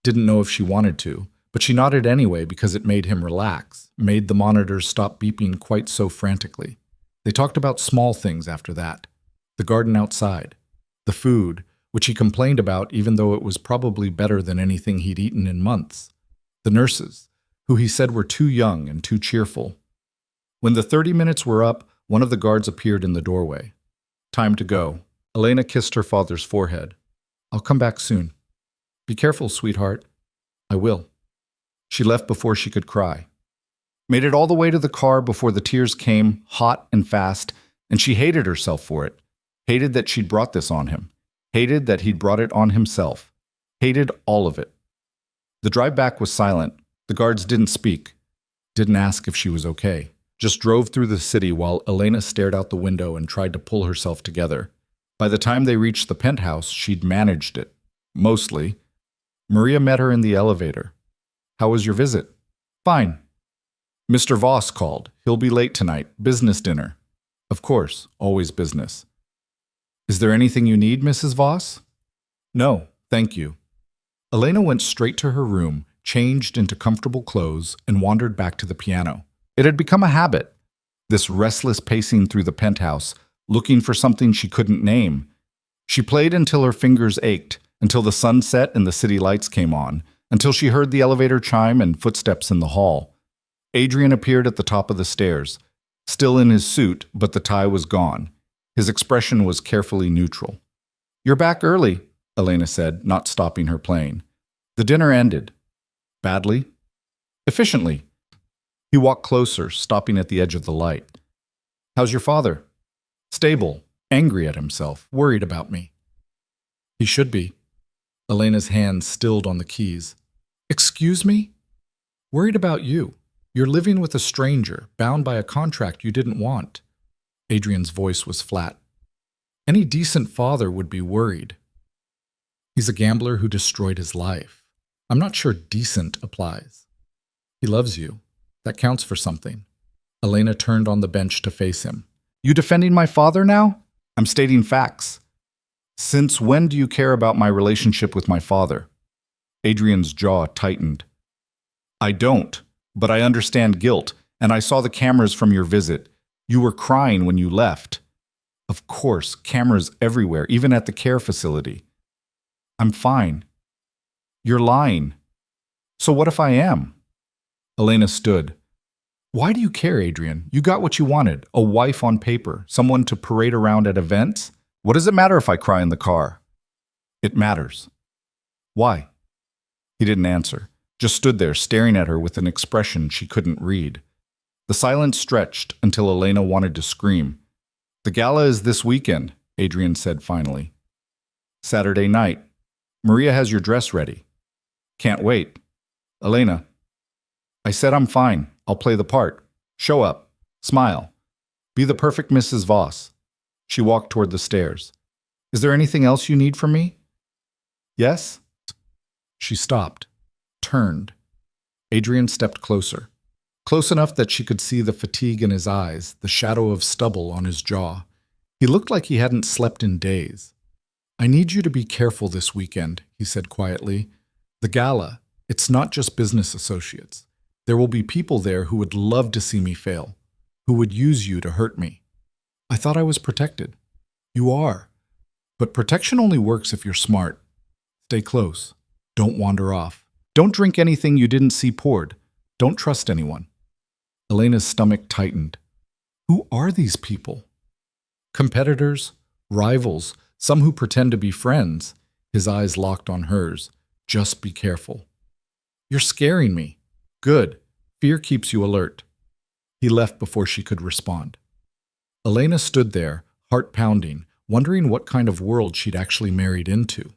Didn't know if she wanted to, but she nodded anyway because it made him relax, made the monitors stop beeping quite so frantically. They talked about small things after that. The garden outside. The food, which he complained about even though it was probably better than anything he'd eaten in months. The nurses, who he said were too young and too cheerful. When the 30 minutes were up, one of the guards appeared in the doorway. Time to go. Elena kissed her father's forehead. I'll come back soon. Be careful, sweetheart. I will. She left before she could cry. Made it all the way to the car before the tears came, hot and fast, and she hated herself for it. Hated that she'd brought this on him. Hated that he'd brought it on himself. Hated all of it. The drive back was silent. The guards didn't speak. Didn't ask if she was okay. Just drove through the city while Elena stared out the window and tried to pull herself together. By the time they reached the penthouse, she'd managed it. Mostly. Maria met her in the elevator. How was your visit? Fine. Mr. Voss called. He'll be late tonight. Business dinner. Of course, always business. Is there anything you need, Mrs. Voss? No, thank you. Elena went straight to her room, changed into comfortable clothes, and wandered back to the piano. It had become a habit. This restless pacing through the penthouse, looking for something she couldn't name. She played until her fingers ached, until the sun set and the city lights came on, until she heard the elevator chime and footsteps in the hall. Adrian appeared at the top of the stairs, still in his suit, but the tie was gone. His expression was carefully neutral. You're back early, Elena said, not stopping her playing. The dinner ended. Badly? Efficiently. He walked closer, stopping at the edge of the light. How's your father? Stable, angry at himself, worried about me. He should be. Elena's hands stilled on the keys. Excuse me? Worried about you. You're living with a stranger, bound by a contract you didn't want. Adrian's voice was flat. Any decent father would be worried. He's a gambler who destroyed his life. I'm not sure decent applies. He loves you. That counts for something. Elena turned on the bench to face him. You defending my father now? I'm stating facts. Since when do you care about my relationship with my father? Adrian's jaw tightened. I don't, but I understand guilt, and I saw the cameras from your visit. You were crying when you left. Of course, cameras everywhere, even at the care facility. I'm fine. You're lying. So what if I am? Elena stood. Why do you care, Adrian? You got what you wanted, a wife on paper, someone to parade around at events. What does it matter if I cry in the car? It matters. Why? He didn't answer, just stood there staring at her with an expression she couldn't read. The silence stretched until Elena wanted to scream. The gala is this weekend, Adrian said finally. Saturday night. Maria has your dress ready. Can't wait. Elena. I said I'm fine. I'll play the part. Show up. Smile. Be the perfect Mrs. Voss. She walked toward the stairs. Is there anything else you need from me? Yes? She stopped, turned. Adrian stepped closer. Close enough that she could see the fatigue in his eyes, the shadow of stubble on his jaw. He looked like he hadn't slept in days. I need you to be careful this weekend, he said quietly. The gala, it's not just business associates. There will be people there who would love to see me fail, who would use you to hurt me. I thought I was protected. You are. But protection only works if you're smart. Stay close. Don't wander off. Don't drink anything you didn't see poured. Don't trust anyone. Elena's stomach tightened. Who are these people? Competitors, rivals, some who pretend to be friends. His eyes locked on hers. Just be careful. You're scaring me. Good. Fear keeps you alert. He left before she could respond. Elena stood there, heart pounding, wondering what kind of world she'd actually married into.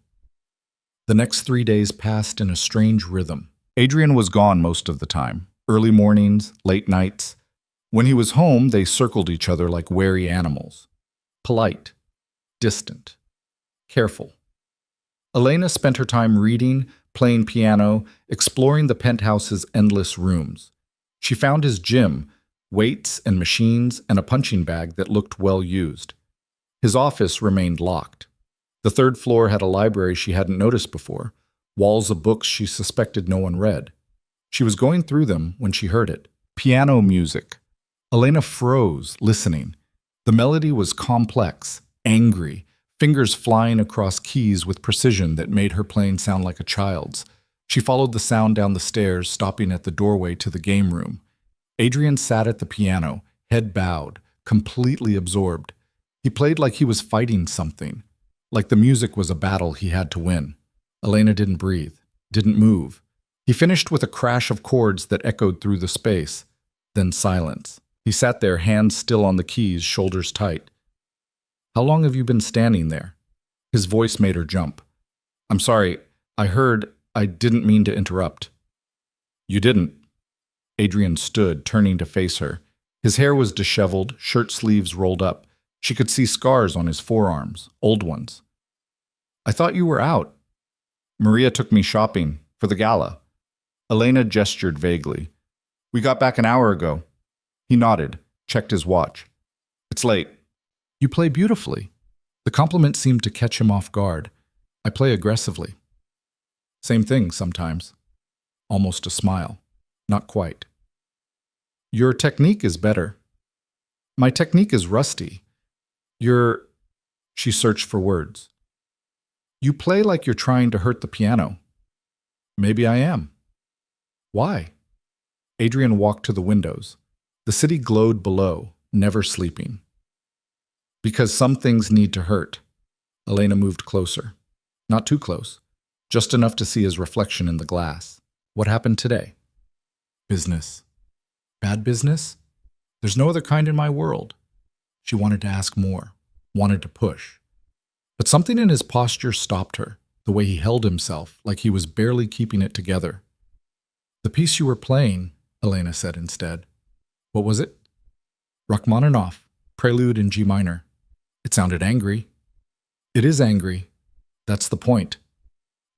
The next 3 days passed in a strange rhythm. Adrian was gone most of the time, early mornings, late nights. When he was home, they circled each other like wary animals. Polite, distant, careful. Elena spent her time reading, playing piano, exploring the penthouse's endless rooms. She found his gym, weights and machines, and a punching bag that looked well used. His office remained locked. The third floor had a library she hadn't noticed before, walls of books she suspected no one read. She was going through them when she heard it. Piano music. Elena froze, listening. The melody was complex, angry, fingers flying across keys with precision that made her playing sound like a child's. She followed the sound down the stairs, stopping at the doorway to the game room. Adrian sat at the piano, head bowed, completely absorbed. He played like he was fighting something, like the music was a battle he had to win. Elena didn't breathe, didn't move. He finished with a crash of chords that echoed through the space, then silence. He sat there, hands still on the keys, shoulders tight. How long have you been standing there? His voice made her jump. I'm sorry, I didn't mean to interrupt. You didn't. Adrian stood, turning to face her. His hair was disheveled, shirt sleeves rolled up. She could see scars on his forearms, old ones. I thought you were out. Maria took me shopping for the gala. Elena gestured vaguely. We got back an hour ago. He nodded, checked his watch. It's late. You play beautifully. The compliment seemed to catch him off guard. I play aggressively. Same thing sometimes. Almost a smile. Not quite. Your technique is better. My technique is rusty. She searched for words. You play like you're trying to hurt the piano. Maybe I am. Why? Adrian walked to the windows. The city glowed below, never sleeping. Because some things need to hurt. Elena moved closer. Not too close. Just enough to see his reflection in the glass. What happened today? Business. Bad business? There's no other kind in my world. She wanted to ask more, wanted to push. But something in his posture stopped her, the way he held himself, like he was barely keeping it together. The piece you were playing, Elena said instead. What was it? Rachmaninoff, Prelude in G minor. It sounded angry. It is angry. That's the point.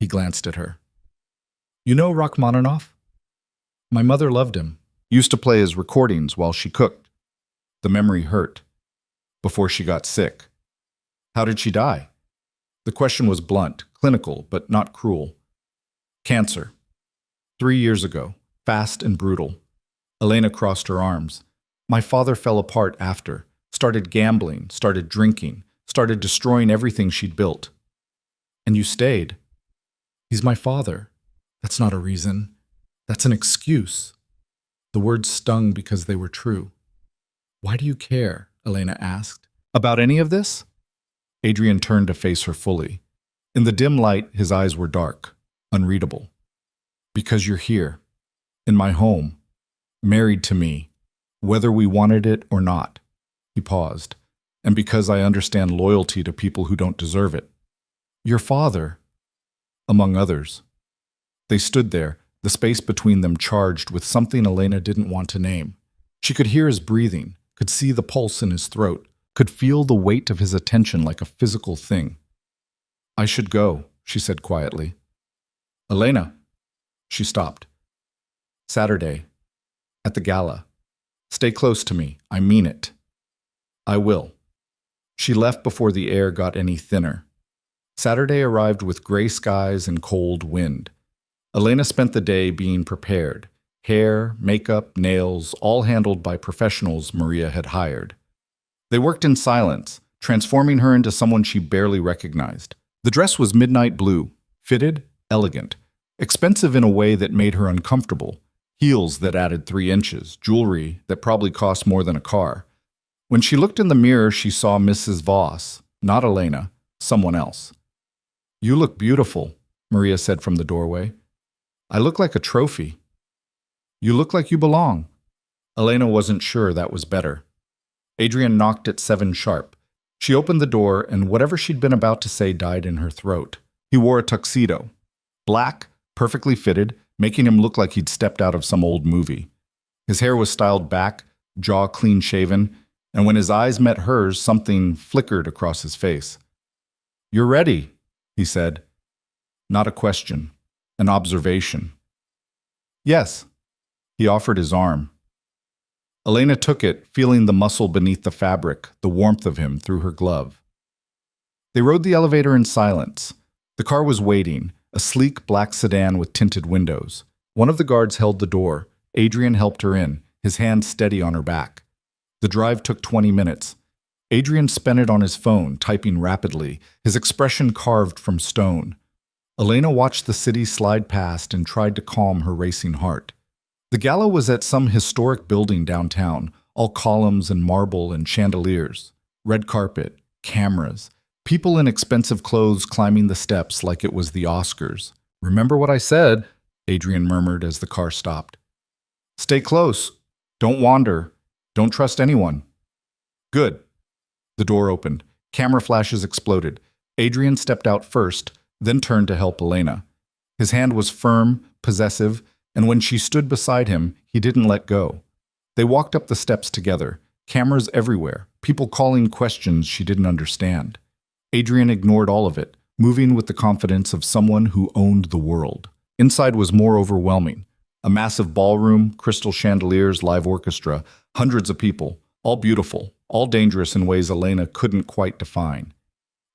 He glanced at her. You know Rachmaninoff? My mother loved him. Used to play his recordings while she cooked. The memory hurt. Before she got sick. How did she die? The question was blunt, clinical, but not cruel. Cancer. 3 years ago. Fast and brutal. Elena crossed her arms. My father fell apart after. Started gambling, started drinking, started destroying everything she'd built. And you stayed. He's my father. That's not a reason. That's an excuse. The words stung because they were true. Why do you care? Elena asked. About any of this? Adrian turned to face her fully. In the dim light, his eyes were dark, unreadable. Because you're here, in my home, married to me, whether we wanted it or not. He paused. And because I understand loyalty to people who don't deserve it. Your father, among others. They stood there, the space between them charged with something Elena didn't want to name. She could hear his breathing, could see the pulse in his throat, could feel the weight of his attention like a physical thing. I should go, she said quietly. Elena. She stopped. Saturday. At the gala. Stay close to me. I mean it. I will. She left before the air got any thinner. Saturday arrived with gray skies and cold wind. Elena spent the day being prepared. Hair, makeup, nails, all handled by professionals Maria had hired. They worked in silence, transforming her into someone she barely recognized. The dress was midnight blue, fitted, elegant, expensive in a way that made her uncomfortable, heels that added 3 inches, jewelry that probably cost more than a car. When she looked in the mirror, she saw Mrs. Voss, not Elena, someone else. You look beautiful, Maria said from the doorway. I look like a trophy. You look like you belong. Elena wasn't sure that was better. Adrian knocked at 7 sharp. She opened the door, and whatever she'd been about to say died in her throat. He wore a tuxedo. Black, perfectly fitted, making him look like he'd stepped out of some old movie. His hair was styled back, jaw clean-shaven, and when his eyes met hers, something flickered across his face. You're ready, he said. Not a question, an observation. Yes. He offered his arm. Elena took it, feeling the muscle beneath the fabric, the warmth of him through her glove. They rode the elevator in silence. The car was waiting, a sleek black sedan with tinted windows. One of the guards held the door. Adrian helped her in, his hand steady on her back. The drive took 20 minutes. Adrian spent it on his phone, typing rapidly, his expression carved from stone. Elena watched the city slide past and tried to calm her racing heart. The gala was at some historic building downtown, all columns and marble and chandeliers. Red carpet, cameras, people in expensive clothes climbing the steps like it was the Oscars. Remember what I said, Adrian murmured as the car stopped. Stay close. Don't wander. Don't trust anyone. Good. The door opened. Camera flashes exploded. Adrian stepped out first, then turned to help Elena. His hand was firm, possessive, and when she stood beside him, he didn't let go. They walked up the steps together, cameras everywhere, people calling questions she didn't understand. Adrian ignored all of it, moving with the confidence of someone who owned the world. Inside was more overwhelming. A massive ballroom, crystal chandeliers, live orchestra, hundreds of people, all beautiful, all dangerous in ways Elena couldn't quite define.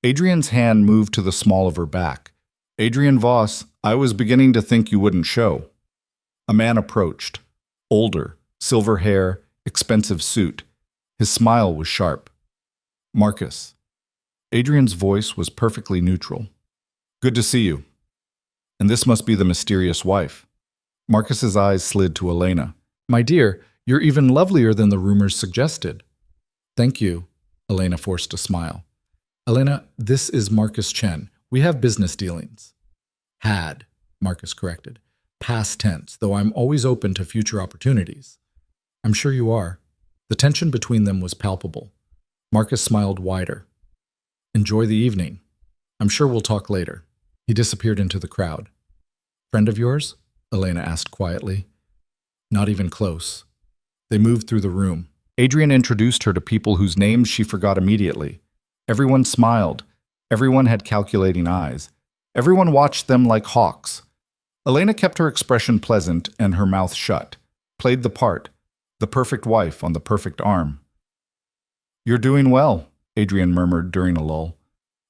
Adrian's hand moved to the small of her back. Adrian Voss, I was beginning to think you wouldn't show. A man approached, older, silver hair, expensive suit. His smile was sharp. Marcus. Adrian's voice was perfectly neutral. Good to see you. And this must be the mysterious wife. Marcus's eyes slid to Elena. My dear, you're even lovelier than the rumors suggested. Thank you, Elena forced a smile. Elena, this is Marcus Chen. We have business dealings. Had, Marcus corrected. Past tense, though I'm always open to future opportunities. I'm sure you are. The tension between them was palpable. Marcus smiled wider. Enjoy the evening. I'm sure we'll talk later. He disappeared into the crowd. Friend of yours? Elena asked quietly. Not even close. They moved through the room. Adrian introduced her to people whose names she forgot immediately. Everyone smiled. Everyone had calculating eyes. Everyone watched them like hawks. Elena kept her expression pleasant and her mouth shut. played the part, the perfect wife on the perfect arm. "You're doing well," Adrian murmured during a lull.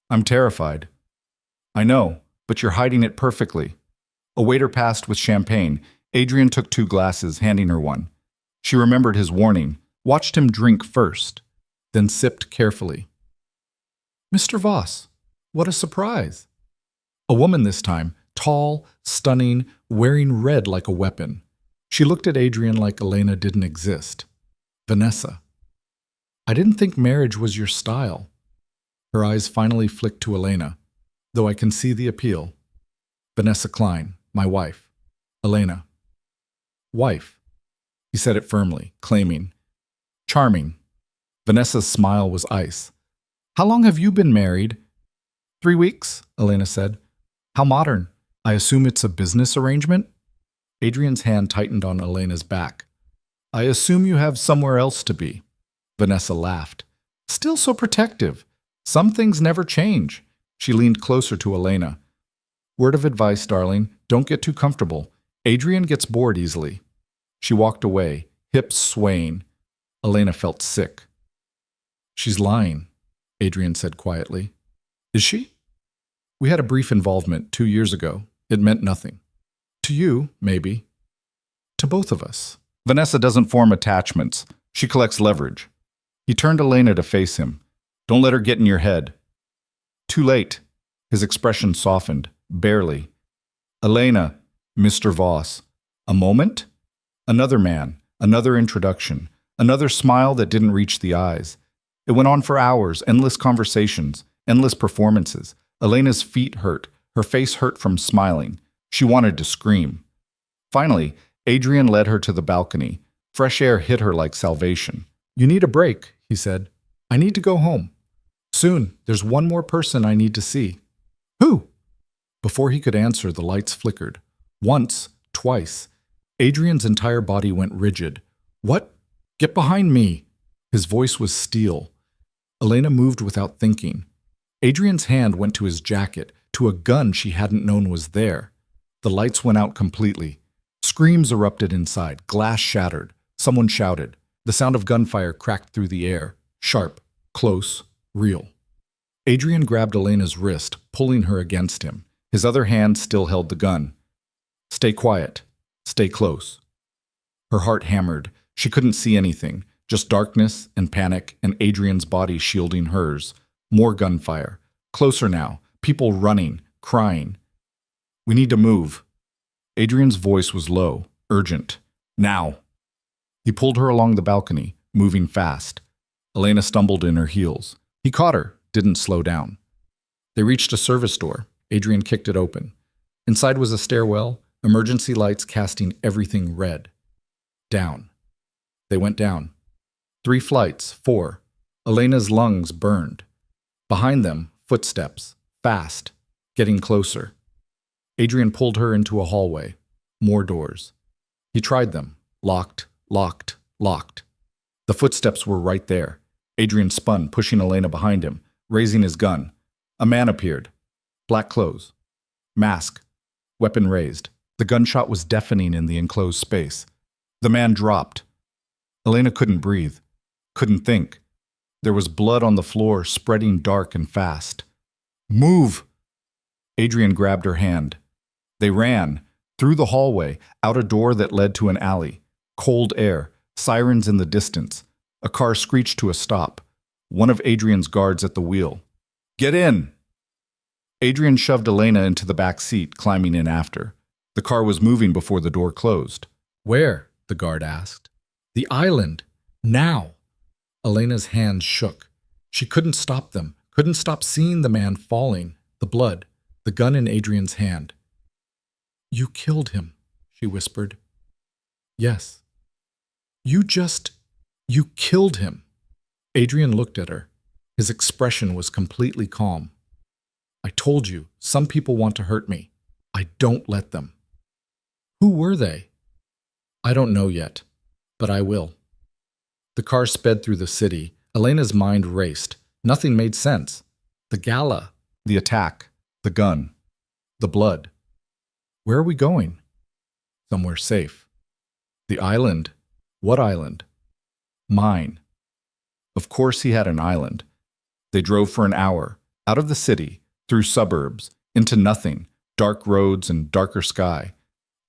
"I'm terrified." "I know, but you're hiding it perfectly." A waiter passed with champagne. Adrian took 2 glasses, handing her one. She remembered his warning, watched him drink first, then sipped carefully. "Mr. Voss, what a surprise!" A woman this time, tall, stunning, wearing red like a weapon. She looked at Adrian like Elena didn't exist. "Vanessa, I didn't think marriage was your style." Her eyes finally flicked to Elena, though I can see the appeal. "Vanessa Klein, my wife. Elena." "Wife." He said it firmly, claiming. "Charming." Vanessa's smile was ice. "How long have you been married?" 3 weeks, Elena said. "How modern. I assume it's a business arrangement?" Adrian's hand tightened on Elena's back. "I assume you have somewhere else to be." Vanessa laughed. "Still so protective. Some things never change." She leaned closer to Elena. "Word of advice, darling, don't get too comfortable. Adrian gets bored easily." She walked away, hips swaying. Elena felt sick. "She's lying," Adrian said quietly. "Is she?" "We had a brief involvement 2 years ago. It meant nothing. To you, maybe. To both of us." "Vanessa doesn't form attachments. She collects leverage." He turned Elena to face him. "Don't let her get in your head." "Too late." His expression softened, barely. "Elena, Mr. Voss. A moment?" Another man, another introduction, another smile that didn't reach the eyes. It went on for hours, endless conversations, endless performances. Elena's feet hurt, her face hurt from smiling. She wanted to scream. Finally, Adrian led her to the balcony. Fresh air hit her like salvation. "You need a break," he said. "I need to go home. Soon, there's one more person I need to see." "Who?" Before he could answer, the lights flickered. Once, twice. Adrian's entire body went rigid. "What? Get behind me!" His voice was steel. Elena moved without thinking. Adrian's hand went to his jacket, to a gun she hadn't known was there. The lights went out completely. Screams erupted inside, glass shattered. Someone shouted. The sound of gunfire cracked through the air. Sharp, close, real. Adrian grabbed Elena's wrist, pulling her against him. His other hand still held the gun. "Stay quiet. Stay close." Her heart hammered. She couldn't see anything, just darkness and panic and Adrian's body shielding hers. More gunfire. Closer now. People running, crying. "We need to move." Adrian's voice was low, urgent. "Now." He pulled her along the balcony, moving fast. Elena stumbled in her heels. He caught her, didn't slow down. They reached a service door. Adrian kicked it open. Inside was a stairwell, emergency lights casting everything red. Down. They went down. 3 flights, 4. Elena's lungs burned. Behind them, footsteps, fast, getting closer. Adrian pulled her into a hallway. More doors. He tried them. Locked, locked, locked. The footsteps were right there. Adrian spun, pushing Elena behind him, raising his gun. A man appeared. Black clothes. Mask. Weapon raised. The gunshot was deafening in the enclosed space. The man dropped. Elena couldn't breathe. Couldn't think. There was blood on the floor, spreading dark and fast. "Move!" Adrian grabbed her hand. They ran, through the hallway, out a door that led to an alley. Cold air, sirens in the distance. A car screeched to a stop. One of Adrian's guards at the wheel. "Get in!" Adrian shoved Elena into the back seat, climbing in after. The car was moving before the door closed. "Where?" the guard asked. "The island. Now!" Elena's hands shook. She couldn't stop them, couldn't stop seeing the man falling, the blood, the gun in Adrian's hand. "You killed him," she whispered. "Yes." You killed him." Adrian looked at her. His expression was completely calm. "I told you, some people want to hurt me. I don't let them." "Who were they?" "I don't know yet, but I will." The car sped through the city. Elena's mind raced. Nothing made sense. The gala, the attack, the gun, the blood. Where are we going? Somewhere safe. The island? What island? Mine. Of course he had an island. They drove for an hour, out of the city, through suburbs, into nothing, dark roads and darker sky.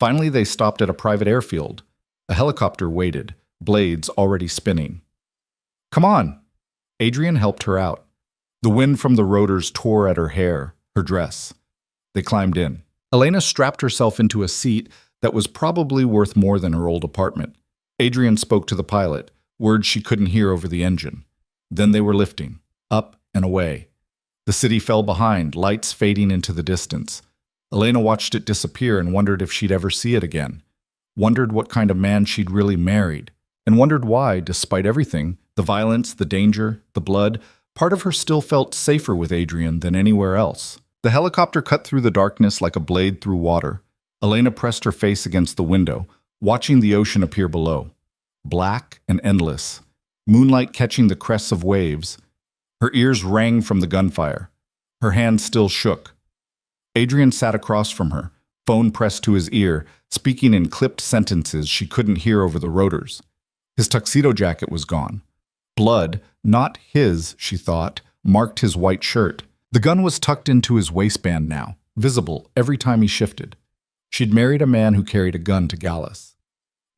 Finally, they stopped at a private airfield. A helicopter waited, blades already spinning. Come on! Adrian helped her out. The wind from the rotors tore at her hair, her dress. They climbed in. Elena strapped herself into a seat that was probably worth more than her old apartment. Adrian spoke to the pilot, words she couldn't hear over the engine. Then they were lifting, up and away. The city fell behind, lights fading into the distance. Elena watched it disappear and wondered if she'd ever see it again. Wondered what kind of man she'd really married. And wondered why, despite everything, the violence, the danger, the blood, part of her still felt safer with Adrian than anywhere else. The helicopter cut through the darkness like a blade through water. Elena pressed her face against the window, watching the ocean appear below. Black and endless. Moonlight catching the crests of waves. Her ears rang from the gunfire. Her hands still shook. Adrian sat across from her, phone pressed to his ear, speaking in clipped sentences she couldn't hear over the rotors. His tuxedo jacket was gone. Blood, not his, she thought, marked his white shirt. The gun was tucked into his waistband now, visible every time he shifted. She'd married a man who carried a gun to Gallus,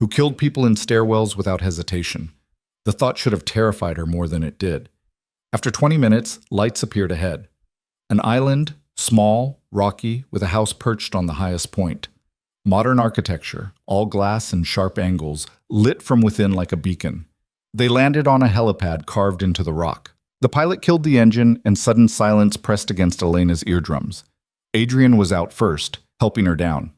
who killed people in stairwells without hesitation. The thought should have terrified her more than it did. After 20 minutes, lights appeared ahead. An island, small, rocky, with a house perched on the highest point. Modern architecture, all glass and sharp angles, lit from within like a beacon. They landed on a helipad carved into the rock. The pilot killed the engine, and sudden silence pressed against Elena's eardrums. Adrian was out first, helping her down.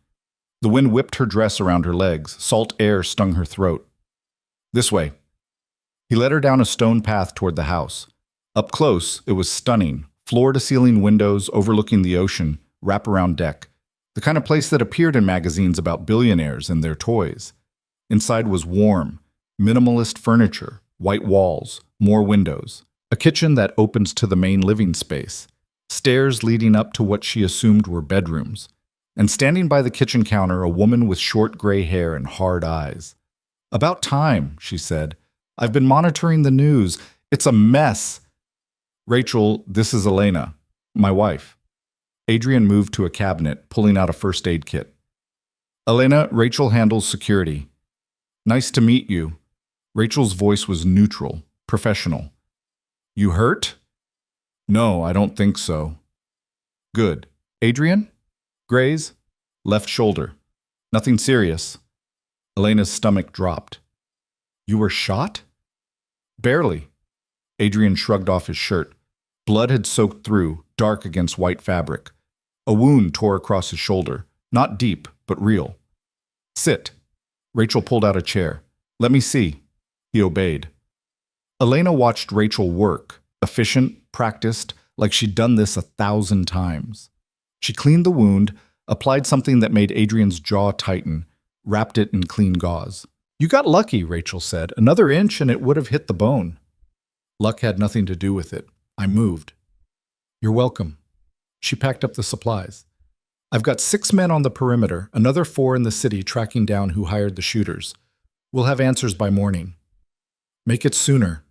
The wind whipped her dress around her legs. Salt air stung her throat. This way. He led her down a stone path toward the house. Up close, it was stunning. Floor-to-ceiling windows overlooking the ocean, wraparound deck. The kind of place that appeared in magazines about billionaires and their toys. Inside was warm, minimalist furniture, white walls, more windows. A kitchen that opens to the main living space. Stairs leading up to what she assumed were bedrooms. And standing by the kitchen counter, a woman with short gray hair and hard eyes. About time, she said. I've been monitoring the news. It's a mess. Rachel, this is Elena, my wife. Adrian moved to a cabinet, pulling out a first aid kit. Elena, Rachel handles security. Nice to meet you. Rachel's voice was neutral, professional. You hurt? No, I don't think so. Good. Adrian? Graze? Left shoulder. Nothing serious. Elena's stomach dropped. You were shot? Barely. Adrian shrugged off his shirt. Blood had soaked through, dark against white fabric. A wound tore across his shoulder. Not deep, but real. Sit. Rachel pulled out a chair. Let me see. He obeyed. Elena watched Rachel work, efficient, practiced, like she'd done this 1,000 times. She cleaned the wound, applied something that made Adrian's jaw tighten, wrapped it in clean gauze. You got lucky, Rachel said. Another inch and it would have hit the bone. Luck had nothing to do with it. I moved. You're welcome. She packed up the supplies. I've got 6 men on the perimeter, another 4 in the city tracking down who hired the shooters. We'll have answers by morning. Make it sooner.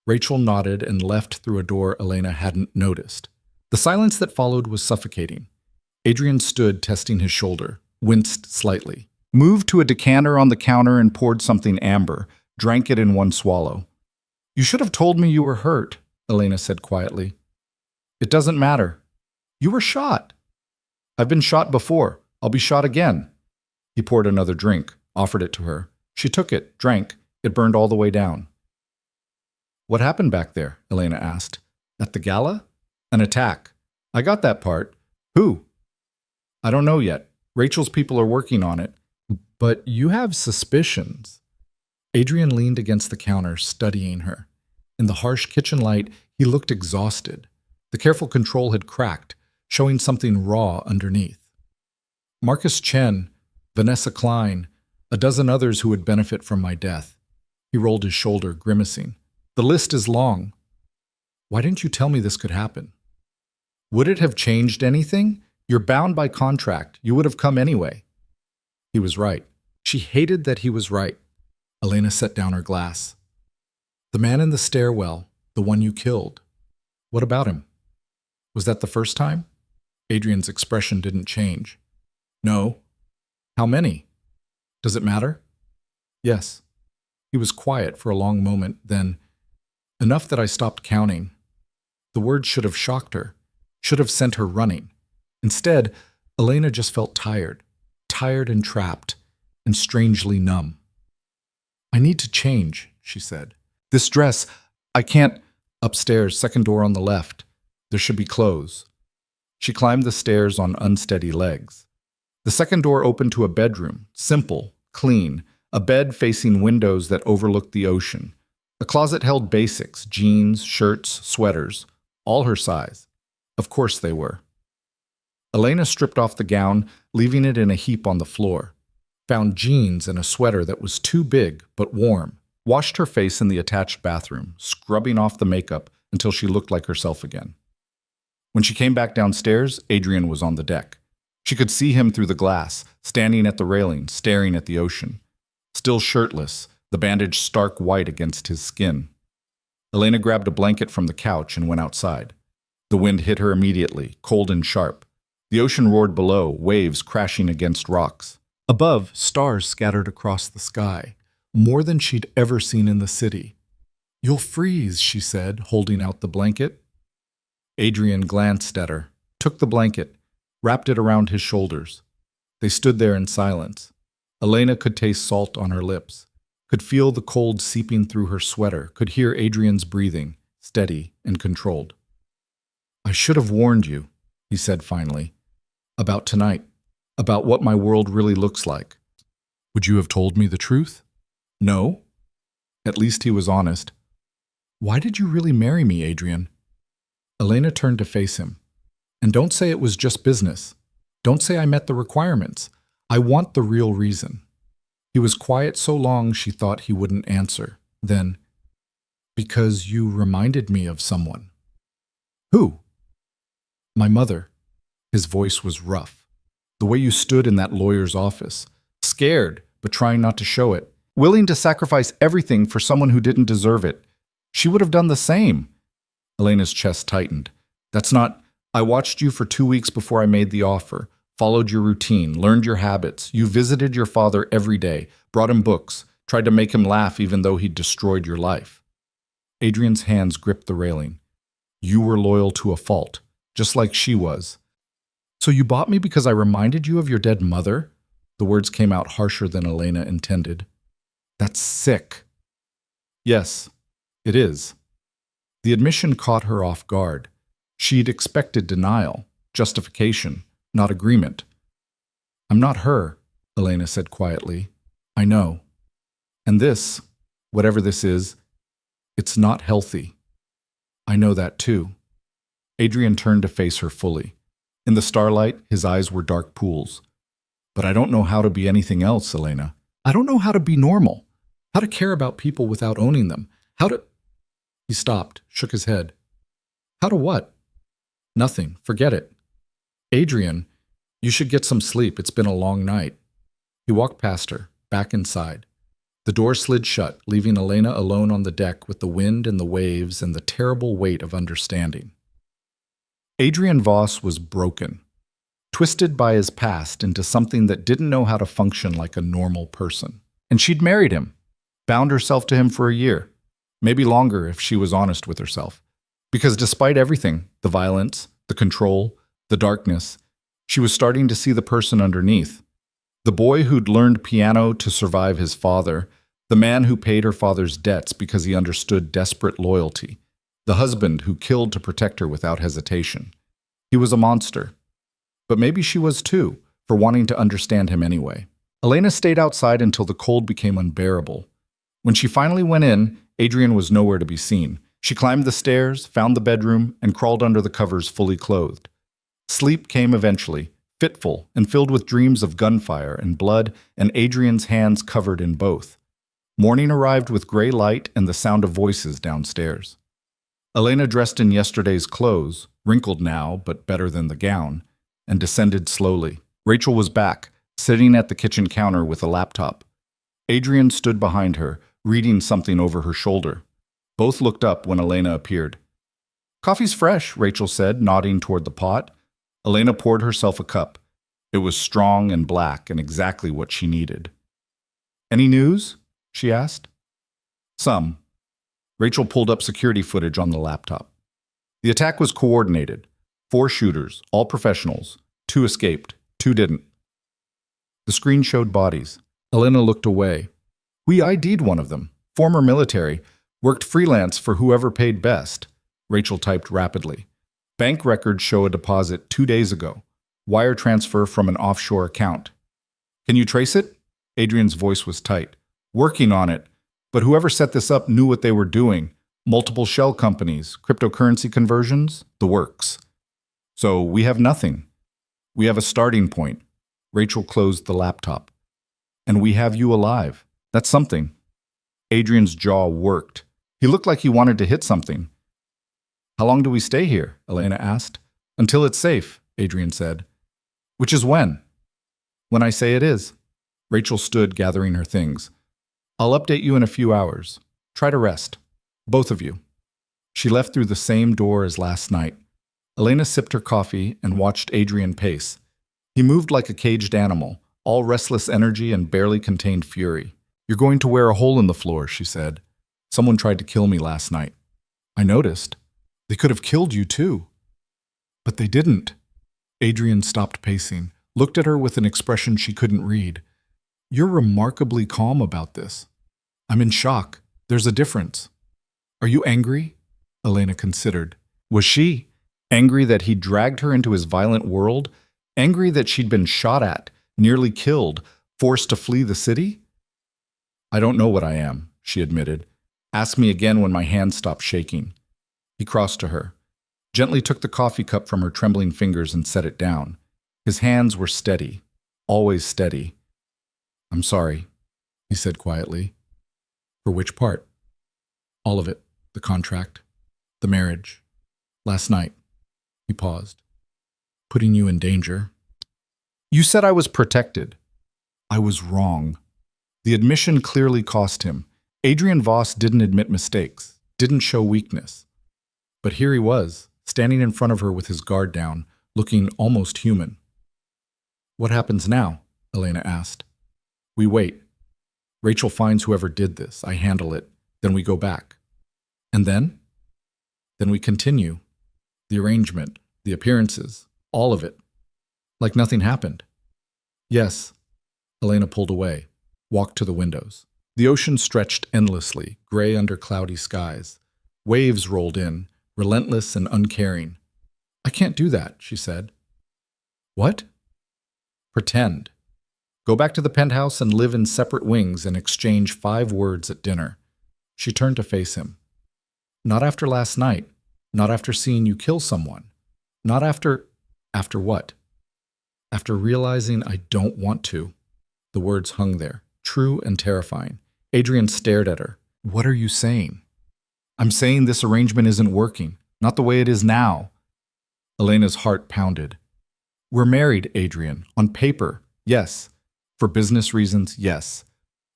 Rachel nodded and left through a door Elena hadn't noticed. The silence that followed was suffocating. Adrian stood testing his shoulder, winced slightly, moved to a decanter on the counter and poured something amber, drank it in one swallow. You should have told me you were hurt, Elena said quietly. It doesn't matter. You were shot. I've been shot before. I'll be shot again. He poured another drink, offered it to her. She took it, drank. It burned all the way down. What happened back there? Elena asked. At the gala? An attack. I got that part. Who? I don't know yet. Rachel's people are working on it. But you have suspicions. Adrian leaned against the counter, studying her. In the harsh kitchen light, he looked exhausted. The careful control had cracked, showing something raw underneath. Marcus Chen, Vanessa Klein, a dozen others who would benefit from my death. He rolled his shoulder, grimacing. The list is long. Why didn't you tell me this could happen? Would it have changed anything? You're bound by contract. You would have come anyway. He was right. She hated that he was right. Elena set down her glass. The man in the stairwell, the one you killed. What about him? Was that the first time? Adrian's expression didn't change. No. How many? Does it matter? Yes. He was quiet for a long moment, then, enough that I stopped counting. The words should have shocked her, should have sent her running. Instead, Elena just felt tired and trapped, and strangely numb. I need to change, she said. This dress, I can't. Upstairs, second door on the left. There should be clothes. She climbed the stairs on unsteady legs. The second door opened to a bedroom, simple, clean, a bed facing windows that overlooked the ocean. A closet held basics, jeans, shirts, sweaters, all her size. Of course they were. Elena stripped off the gown, leaving it in a heap on the floor. Found jeans and a sweater that was too big but warm. Washed her face in the attached bathroom, scrubbing off the makeup until she looked like herself again. When she came back downstairs, Adrian was on the deck. She could see him through the glass, standing at the railing, staring at the ocean. Still shirtless, the bandage stark white against his skin. Elena grabbed a blanket from the couch and went outside. The wind hit her immediately, cold and sharp. The ocean roared below, waves crashing against rocks. Above, stars scattered across the sky, more than she'd ever seen in the city. You'll freeze, she said, holding out the blanket. Adrian glanced at her, took the blanket, wrapped it around his shoulders. They stood there in silence. Elena could taste salt on her lips, could feel the cold seeping through her sweater, could hear Adrian's breathing, steady and controlled. I should have warned you, he said finally, about tonight, about what my world really looks like. Would you have told me the truth? No. At least he was honest. Why did you really marry me, Adrian? Elena turned to face him. And don't say it was just business. Don't say I met the requirements. I want the real reason. He was quiet so long she thought he wouldn't answer. Then, because you reminded me of someone. Who? My mother. His voice was rough. The way you stood in that lawyer's office, scared but trying not to show it, willing to sacrifice everything for someone who didn't deserve it. She would have done the same. Elena's chest tightened. That's not, I watched you for 2 weeks before I made the offer, followed your routine, learned your habits. You visited your father every day, brought him books, tried to make him laugh even though he'd destroyed your life. Adrian's hands gripped the railing. You were loyal to a fault, just like she was. So you bought me because I reminded you of your dead mother? The words came out harsher than Elena intended. That's sick. Yes, it is. The admission caught her off guard. She'd expected denial, justification, not agreement. I'm not her, Elena said quietly. I know. And this, whatever this is, it's not healthy. I know that too. Adrian turned to face her fully. In the starlight, his eyes were dark pools. But I don't know how to be anything else, Elena. I don't know how to be normal. How to care about people without owning them. How to... He stopped, shook his head. How to what? Nothing. Forget it. Adrian, you should get some sleep. It's been a long night. He walked past her, back inside. The door slid shut, leaving Elena alone on the deck with the wind and the waves and the terrible weight of understanding. Adrian Voss was broken, twisted by his past into something that didn't know how to function like a normal person. And she'd married him, bound herself to him for a year, maybe longer if she was honest with herself. Because despite everything, the violence, the control, the darkness, she was starting to see the person underneath. The boy who'd learned piano to survive his father, the man who paid her father's debts because he understood desperate loyalty, the husband who killed to protect her without hesitation. He was a monster. But maybe she was too, for wanting to understand him anyway. Elena stayed outside until the cold became unbearable. When she finally went in, Adrian was nowhere to be seen. She climbed the stairs, found the bedroom, and crawled under the covers fully clothed. Sleep came eventually, fitful and filled with dreams of gunfire and blood and Adrian's hands covered in both. Morning arrived with gray light and the sound of voices downstairs. Elena dressed in yesterday's clothes, wrinkled now but better than the gown, and descended slowly. Rachel was back, sitting at the kitchen counter with a laptop. Adrian stood behind her, reading something over her shoulder. Both looked up when Elena appeared. "Coffee's fresh," Rachel said, nodding toward the pot. Elena poured herself a cup. It was strong and black and exactly what she needed. "Any news?" she asked. "Some." Rachel pulled up security footage on the laptop. The attack was coordinated. 4 shooters, all professionals. 2 escaped, 2 didn't. The screen showed bodies. Elena looked away. "We ID'd one of them. Former military. Worked freelance for whoever paid best." Rachel typed rapidly. "Bank records show a deposit 2 days ago. Wire transfer from an offshore account." "Can you trace it?" Adrian's voice was tight. "Working on it. But whoever set this up knew what they were doing. Multiple shell companies, cryptocurrency conversions, the works. So we have nothing. We have a starting point." Rachel closed the laptop. "And we have you alive. That's something." Adrian's jaw worked. He looked like he wanted to hit something. "How long do we stay here?" Elena asked. "Until it's safe," Adrian said. "Which is when?" "When I say it is." Rachel stood, gathering her things. "I'll update you in a few hours. Try to rest. Both of you." She left through the same door as last night. Elena sipped her coffee and watched Adrian pace. He moved like a caged animal, all restless energy and barely contained fury. "You're going to wear a hole in the floor," she said. "Someone tried to kill me last night." "I noticed. They could have killed you too." "But they didn't." Adrian stopped pacing, looked at her with an expression she couldn't read. "You're remarkably calm about this." "I'm in shock. There's a difference." "Are you angry?" Elena considered. Was she? Angry that he dragged her into his violent world? Angry that she'd been shot at, nearly killed, forced to flee the city? "I don't know what I am," she admitted. "Ask me again when my hand stops shaking." He crossed to her, gently took the coffee cup from her trembling fingers and set it down. His hands were steady, always steady. "I'm sorry," he said quietly. "For which part?" "All of it. The contract. The marriage. Last night." He paused. "Putting you in danger." "You said I was protected." "I was wrong." The admission clearly cost him. Adrian Voss didn't admit mistakes, didn't show weakness. But here he was, standing in front of her with his guard down, looking almost human. "What happens now?" Elena asked. "We wait. Rachel finds whoever did this. I handle it. Then we go back." "And then?" "Then we continue. The arrangement, the appearances, all of it. Like nothing happened." "Yes." Elena pulled away, walked to the windows. The ocean stretched endlessly, gray under cloudy skies. Waves rolled in, relentless and uncaring. "I can't do that," she said. "What?" "Pretend. Go back to the penthouse and live in separate wings and exchange 5 words at dinner." She turned to face him. "Not after last night. Not after seeing you kill someone. Not after—" "After what?" "After realizing I don't want to." The words hung there, true and terrifying. Adrian stared at her. "What are you saying?" "I'm saying this arrangement isn't working. Not the way it is now." Elena's heart pounded. "We're married, Adrian. On paper, yes. For business reasons, yes.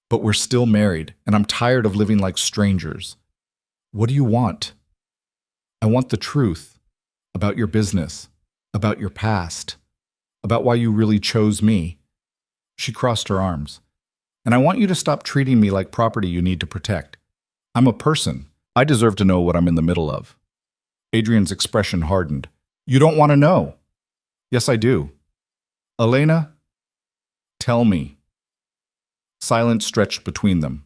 But we're still married, and I'm tired of living like strangers." "What do you want?" "I want the truth. About your business. About your past. About why you really chose me." She crossed her arms. "And I want you to stop treating me like property you need to protect. I'm a person. I deserve to know what I'm in the middle of." Adrian's expression hardened. "You don't want to know." "Yes, I do." "Elena, tell me." Silence stretched between them.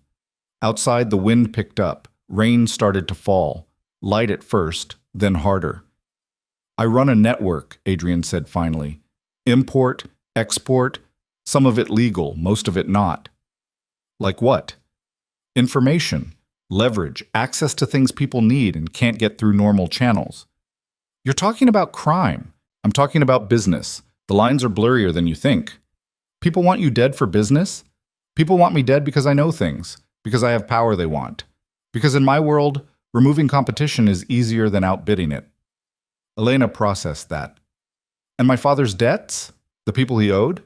Outside, the wind picked up. Rain started to fall. Light at first, then harder. "I run a network," Adrian said finally. "Import, export, some of it legal, most of it not." "Like what?" "Information, leverage, access to things people need and can't get through normal channels." "You're talking about crime. I'm talking about business. The lines are blurrier than you think. People want you dead for business? People want me dead because I know things, because I have power they want. Because in my world, removing competition is easier than outbidding it." Elena processed that. "And my father's debts? The people he owed?"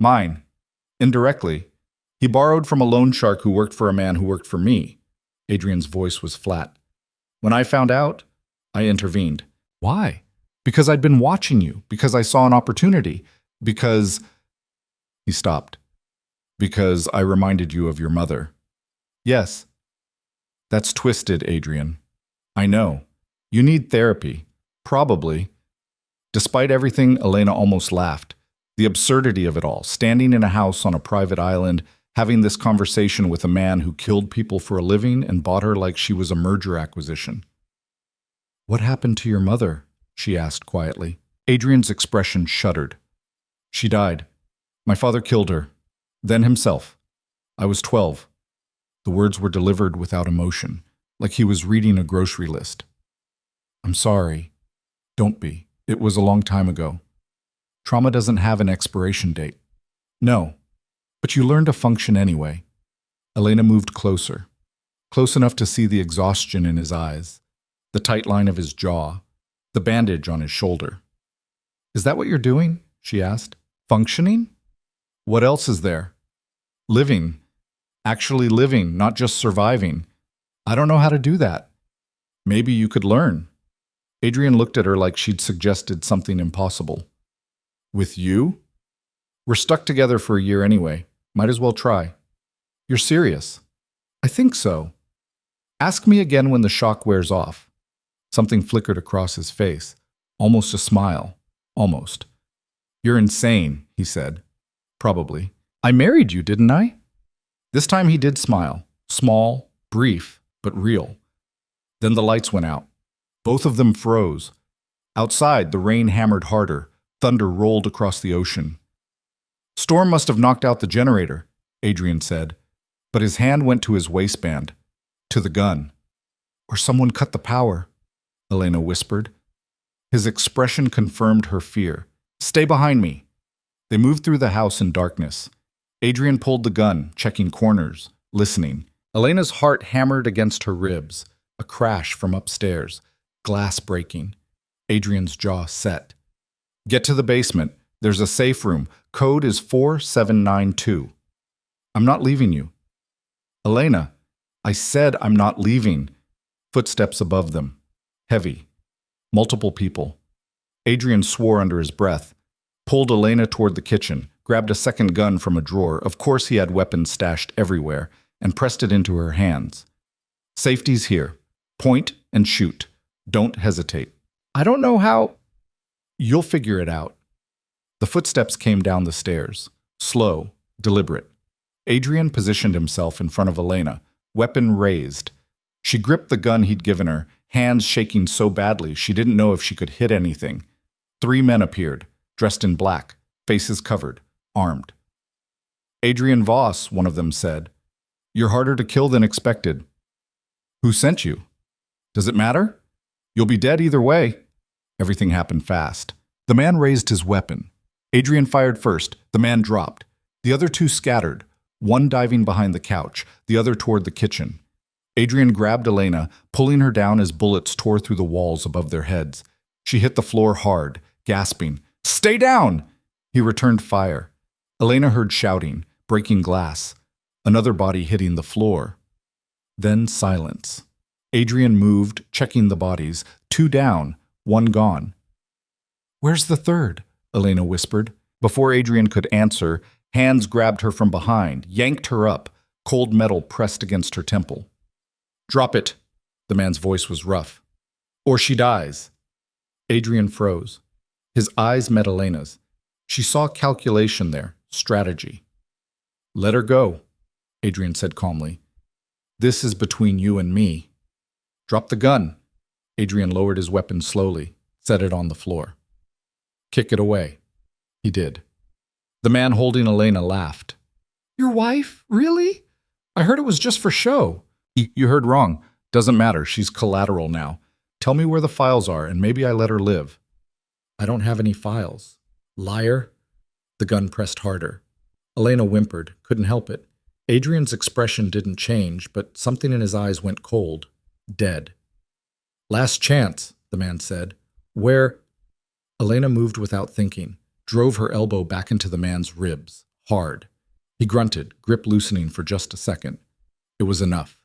Mine. Indirectly. He borrowed from a loan shark who worked for a man who worked for me. Adrian's voice was flat. When I found out, I intervened. Why? Because I'd been watching you. Because I saw an opportunity. Because... He stopped. Because I reminded you of your mother. Yes. That's twisted, Adrian. I know. You need therapy. Probably. Despite everything, Elena almost laughed. The absurdity of it all, standing in a house on a private island, having this conversation with a man who killed people for a living and bought her like she was a merger acquisition. What happened to your mother? She asked quietly. Adrian's expression shuddered. She died. My father killed her. Then himself. I was 12. The words were delivered without emotion, like he was reading a grocery list. I'm sorry. Don't be. It was a long time ago. Trauma doesn't have an expiration date. No. But you learn to function anyway. Elena moved closer. Close enough to see the exhaustion in his eyes, the tight line of his jaw, the bandage on his shoulder. Is that what you're doing? She asked. Functioning? What else is there? Living. Actually living, not just surviving. I don't know how to do that. Maybe you could learn. Adrian looked at her like she'd suggested something impossible. With you? We're stuck together for a year anyway. Might as well try. You're serious? I think so. Ask me again when the shock wears off. Something flickered across his face. Almost a smile. Almost. You're insane, he said. Probably. I married you, didn't I? This time he did smile. Small, brief, but real. Then the lights went out. Both of them froze. Outside, the rain hammered harder. Thunder rolled across the ocean. Storm must have knocked out the generator, Adrian said, but his hand went to his waistband, to the gun. Or someone cut the power, Elena whispered. His expression confirmed her fear. Stay behind me. They moved through the house in darkness. Adrian pulled the gun, checking corners, listening. Elena's heart hammered against her ribs. A crash from upstairs. Glass breaking. Adrian's jaw set. Get to the basement. There's a safe room. Code is 4792. I'm not leaving you. Elena, I said I'm not leaving. Footsteps above them. Heavy. Multiple people. Adrian swore under his breath. Pulled Elena toward the kitchen. Grabbed a second gun from a drawer. Of course he had weapons stashed everywhere. And pressed it into her hands. Safety's here. Point and shoot. Don't hesitate. I don't know how... You'll figure it out. The footsteps came down the stairs. Slow, deliberate. Adrian positioned himself in front of Elena, weapon raised. She gripped the gun he'd given her, hands shaking so badly she didn't know if she could hit anything. 3 men appeared, dressed in black, faces covered, armed. Adrian Voss, one of them said. You're harder to kill than expected. Who sent you? Does it matter? You'll be dead either way. Everything happened fast. The man raised his weapon. Adrian fired first. The man dropped. The other 2 scattered, one diving behind the couch, the other toward the kitchen. Adrian grabbed Elena, pulling her down as bullets tore through the walls above their heads. She hit the floor hard, gasping. Stay down! He returned fire. Elena heard shouting, breaking glass. Another body hitting the floor. Then silence. Adrian moved, checking the bodies. 2 down, 1 gone. Where's the third? Elena whispered. Before Adrian could answer, hands grabbed her from behind, yanked her up, cold metal pressed against her temple. Drop it. The man's voice was rough. Or she dies. Adrian froze. His eyes met Elena's. She saw calculation there, strategy. Let her go, Adrian said calmly. This is between you and me. Drop the gun. Adrian lowered his weapon slowly, set it on the floor. Kick it away. He did. The man holding Elena laughed. Your wife? Really? I heard it was just for show. You heard wrong. Doesn't matter. She's collateral now. Tell me where the files are, and maybe I let her live. I don't have any files. Liar. The gun pressed harder. Elena whimpered, couldn't help it. Adrian's expression didn't change, but something in his eyes went cold. Dead. Last chance, the man said. Where? Elena moved without thinking, drove her elbow back into the man's ribs, hard. He grunted, grip loosening for just a second. It was enough.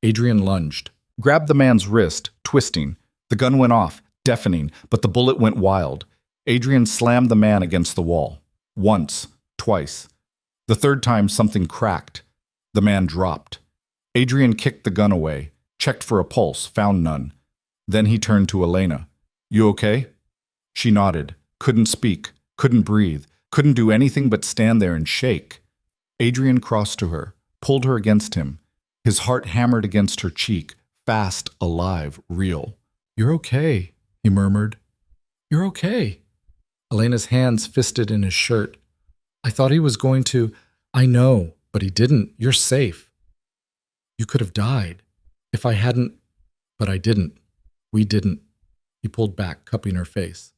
Adrian lunged, grabbed the man's wrist, twisting. The gun went off, deafening, but the bullet went wild. Adrian slammed the man against the wall. Once, twice. The third time, something cracked. The man dropped. Adrian kicked the gun away, checked for a pulse, found none. Then he turned to Elena. "You okay?" She nodded, couldn't speak, couldn't breathe, couldn't do anything but stand there and shake. Adrian crossed to her, pulled her against him. His heart hammered against her cheek, fast, alive, real. "You're okay," he murmured. "You're okay." Elena's hands fisted in his shirt. "I thought he was going to—" "I know, but he didn't. You're safe." "You could have died. If I hadn't—" "But I didn't. We didn't." He pulled back, cupping her face.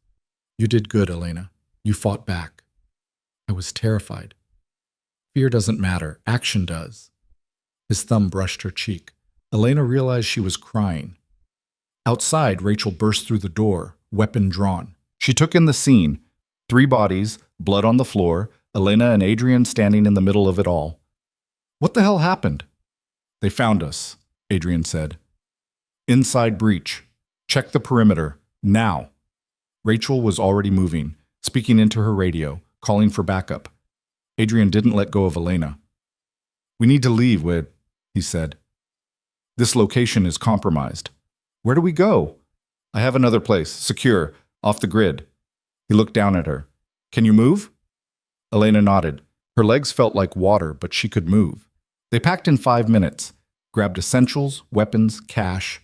"You did good, Elena. You fought back." I was terrified. Fear doesn't matter. Action does. His thumb brushed her cheek. Elena realized she was crying. Outside, Rachel burst through the door, weapon drawn. She took in the scene. 3 bodies, blood on the floor, Elena and Adrian standing in the middle of it all. "What the hell happened?" "They found us," Adrian said. "Inside breach. Check the perimeter. Now." Rachel was already moving, speaking into her radio, calling for backup. Adrian didn't let go of Elena. "We need to leave, Wade," he said. "This location is compromised." "Where do we go?" "I have another place, secure, off the grid." He looked down at her. "Can you move?" Elena nodded. Her legs felt like water, but she could move. They packed in 5 minutes, grabbed essentials, weapons, cash.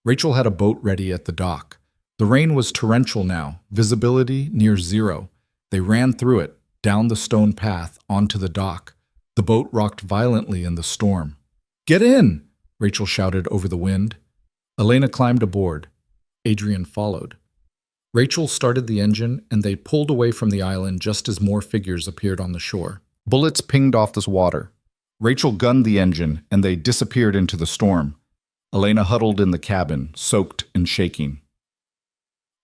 Rachel had a boat ready at the dock. The rain was torrential now, visibility near zero. They ran through it, down the stone path, onto the dock. The boat rocked violently in the storm. "Get in!" Rachel shouted over the wind. Elena climbed aboard. Adrian followed. Rachel started the engine, and they pulled away from the island just as more figures appeared on the shore. Bullets pinged off the water. Rachel gunned the engine, and they disappeared into the storm. Elena huddled in the cabin, soaked and shaking.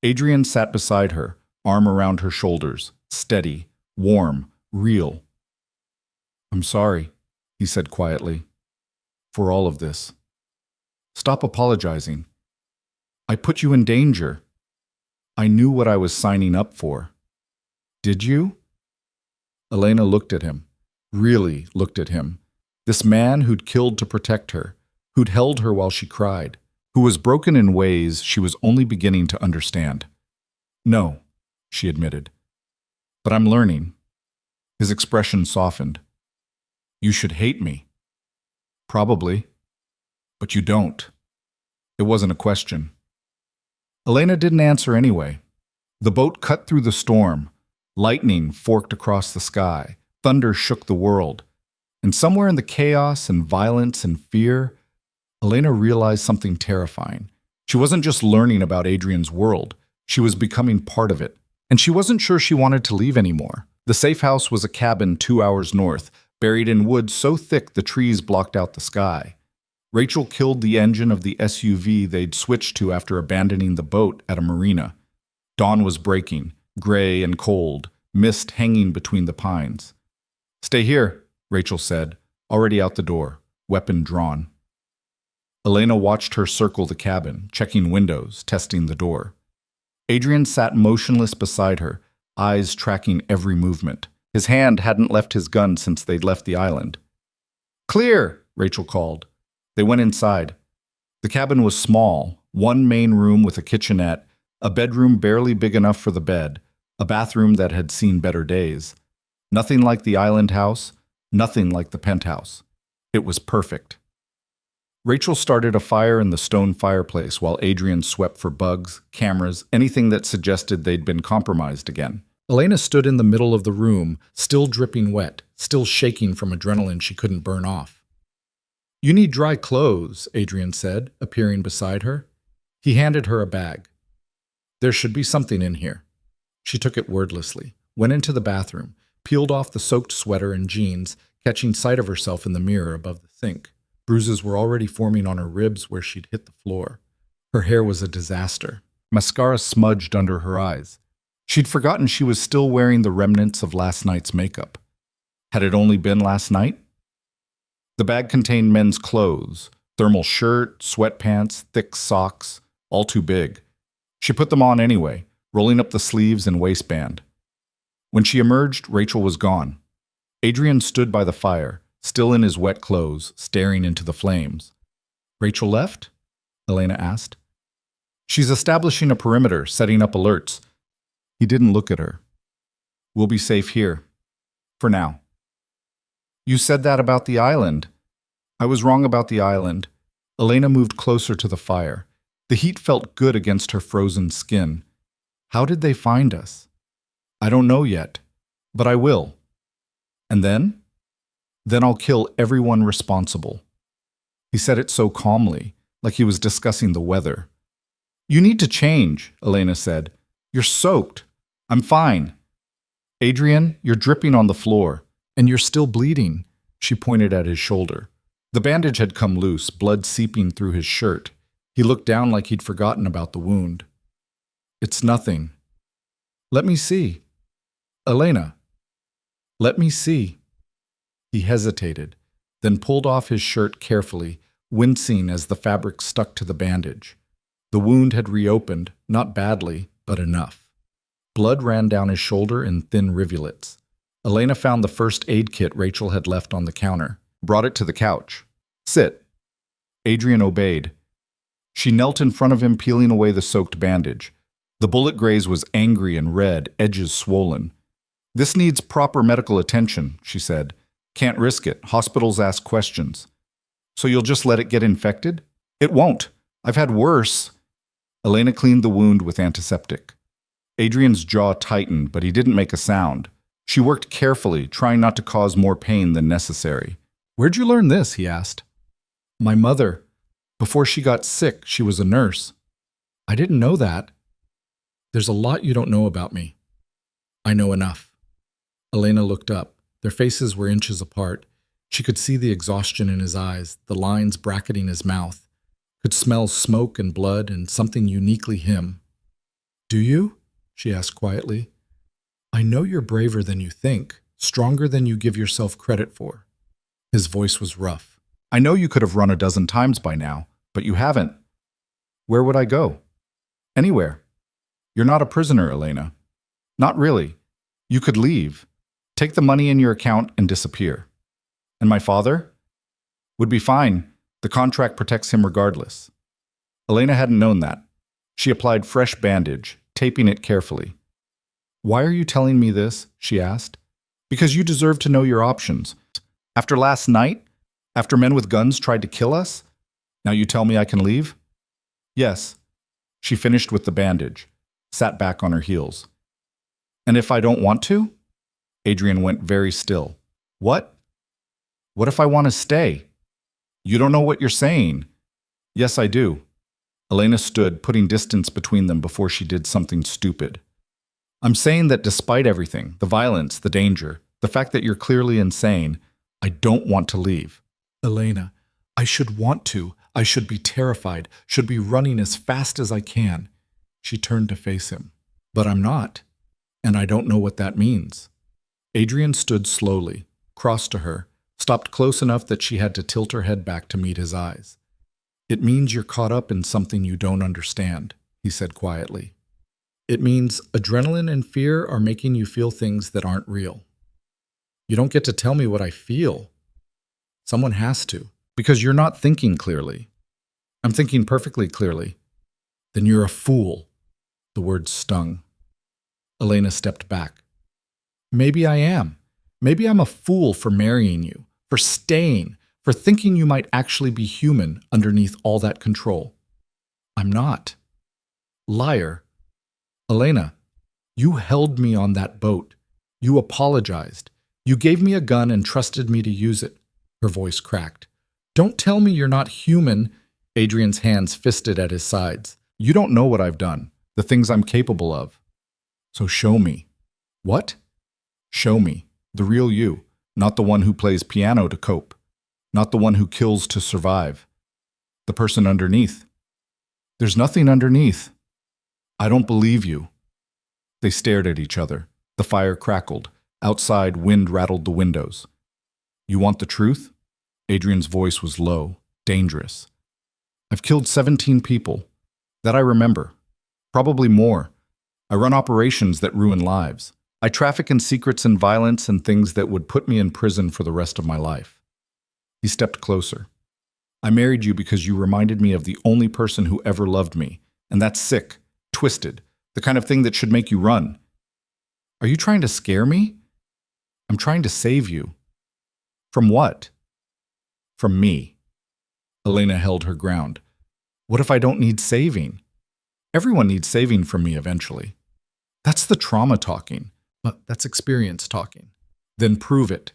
Adrian sat beside her, arm around her shoulders, steady, warm, real. "I'm sorry," he said quietly, "for all of this. Stop apologizing. I put you in danger. I knew what I was signing up for." "Did you?" Elena looked at him, really looked at him. This man who'd killed to protect her, who'd held her while she cried, who was broken in ways she was only beginning to understand. "No," she admitted. "But I'm learning." His expression softened. "You should hate me." "Probably. But you don't." It wasn't a question. Elena didn't answer anyway. The boat cut through the storm. Lightning forked across the sky. Thunder shook the world. And somewhere in the chaos and violence and fear, Elena realized something terrifying. She wasn't just learning about Adrian's world. She was becoming part of it. And she wasn't sure she wanted to leave anymore. The safe house was a cabin 2 hours north, buried in woods so thick the trees blocked out the sky. Rachel killed the engine of the SUV they'd switched to after abandoning the boat at a marina. Dawn was breaking, gray and cold, mist hanging between the pines. "Stay here," Rachel said, already out the door, weapon drawn. Elena watched her circle the cabin, checking windows, testing the door. Adrian sat motionless beside her, eyes tracking every movement. His hand hadn't left his gun since they'd left the island. "Clear!" Rachel called. They went inside. The cabin was small, one main room with a kitchenette, a bedroom barely big enough for the bed, a bathroom that had seen better days. Nothing like the island house, nothing like the penthouse. It was perfect. Rachel started a fire in the stone fireplace while Adrian swept for bugs, cameras, anything that suggested they'd been compromised again. Elena stood in the middle of the room, still dripping wet, still shaking from adrenaline she couldn't burn off. "You need dry clothes," Adrian said, appearing beside her. He handed her a bag. "There should be something in here." She took it wordlessly, went into the bathroom, peeled off the soaked sweater and jeans, catching sight of herself in the mirror above the sink. Bruises were already forming on her ribs where she'd hit the floor. Her hair was a disaster. Mascara smudged under her eyes. She'd forgotten she was still wearing the remnants of last night's makeup. Had it only been last night? The bag contained men's clothes, thermal shirt, sweatpants, thick socks, all too big. She put them on anyway, rolling up the sleeves and waistband. When she emerged, Rachel was gone. Adrian stood by the fire, still in his wet clothes, staring into the flames. Rachel left? Elena asked. She's establishing a perimeter, setting up alerts. He didn't look at her. We'll be safe here. For now. You said that about the island. I was wrong about the island. Elena moved closer to the fire. The heat felt good against her frozen skin. How did they find us? I don't know yet, but I will. And then? Then I'll kill everyone responsible. He said it so calmly, like he was discussing the weather. You need to change, Elena said. You're soaked. I'm fine. Adrian, you're dripping on the floor, and you're still bleeding. She pointed at his shoulder. The bandage had come loose, blood seeping through his shirt. He looked down like he'd forgotten about the wound. It's nothing. Let me see. Elena. Let me see. He hesitated, then pulled off his shirt carefully, wincing as the fabric stuck to the bandage. The wound had reopened, not badly, but enough. Blood ran down his shoulder in thin rivulets. Elena found the first aid kit Rachel had left on the counter, brought it to the couch. Sit. Adrian obeyed. She knelt in front of him, peeling away the soaked bandage. The bullet graze was angry and red, edges swollen. This needs proper medical attention, she said. Can't risk it. Hospitals ask questions. So you'll just let it get infected? It won't. I've had worse. Elena cleaned the wound with antiseptic. Adrian's jaw tightened, but he didn't make a sound. She worked carefully, trying not to cause more pain than necessary. Where'd you learn this? He asked. My mother. Before she got sick, she was a nurse. I didn't know that. There's a lot you don't know about me. I know enough. Elena looked up. Their faces were inches apart. She could see the exhaustion in his eyes, the lines bracketing his mouth. Could smell smoke and blood and something uniquely him. Do you? She asked quietly. I know you're braver than you think, stronger than you give yourself credit for. His voice was rough. I know you could have run a dozen times by now, but you haven't. Where would I go? Anywhere. You're not a prisoner, Elena. Not really. You could leave. Take the money in your account and disappear. And my father? Would be fine. The contract protects him regardless. Elena hadn't known that. She applied fresh bandage, taping it carefully. Why are you telling me this? She asked. Because you deserve to know your options. After last night? After men with guns tried to kill us? Now you tell me I can leave? Yes. She finished with the bandage, sat back on her heels. And if I don't want to? Adrian went very still. What? What if I want to stay? You don't know what you're saying. Yes, I do. Elena stood, putting distance between them before she did something stupid. I'm saying that despite everything, the violence, the danger, the fact that you're clearly insane, I don't want to leave. Elena, I should want to. I should be terrified, should be running as fast as I can. She turned to face him. But I'm not, and I don't know what that means. Adrian stood slowly, crossed to her, stopped close enough that she had to tilt her head back to meet his eyes. It means you're caught up in something you don't understand, he said quietly. It means adrenaline and fear are making you feel things that aren't real. You don't get to tell me what I feel. Someone has to, because you're not thinking clearly. I'm thinking perfectly clearly. Then you're a fool. The words stung. Elena stepped back. Maybe I am. Maybe I'm a fool for marrying you, for staying, for thinking you might actually be human underneath all that control. I'm not. Liar. Elena, you held me on that boat. You apologized. You gave me a gun and trusted me to use it. Her voice cracked. Don't tell me you're not human. Adrian's hands fisted at his sides. You don't know what I've done, the things I'm capable of. So show me. What? Show me. The real you, not the one who plays piano to cope, not the one who kills to survive. The person underneath. There's nothing underneath. I don't believe you. They stared at each other. The fire crackled. Outside, wind rattled the windows. You want the truth? Adrian's voice was low, dangerous. I've killed 17 people. That I remember. Probably more. I run operations that ruin lives. I traffic in secrets and violence and things that would put me in prison for the rest of my life. He stepped closer. I married you because you reminded me of the only person who ever loved me, and that's sick, twisted, the kind of thing that should make you run. Are you trying to scare me? I'm trying to save you. From what? From me. Elena held her ground. What if I don't need saving? Everyone needs saving from me eventually. That's the trauma talking. But that's experience talking. Then prove it.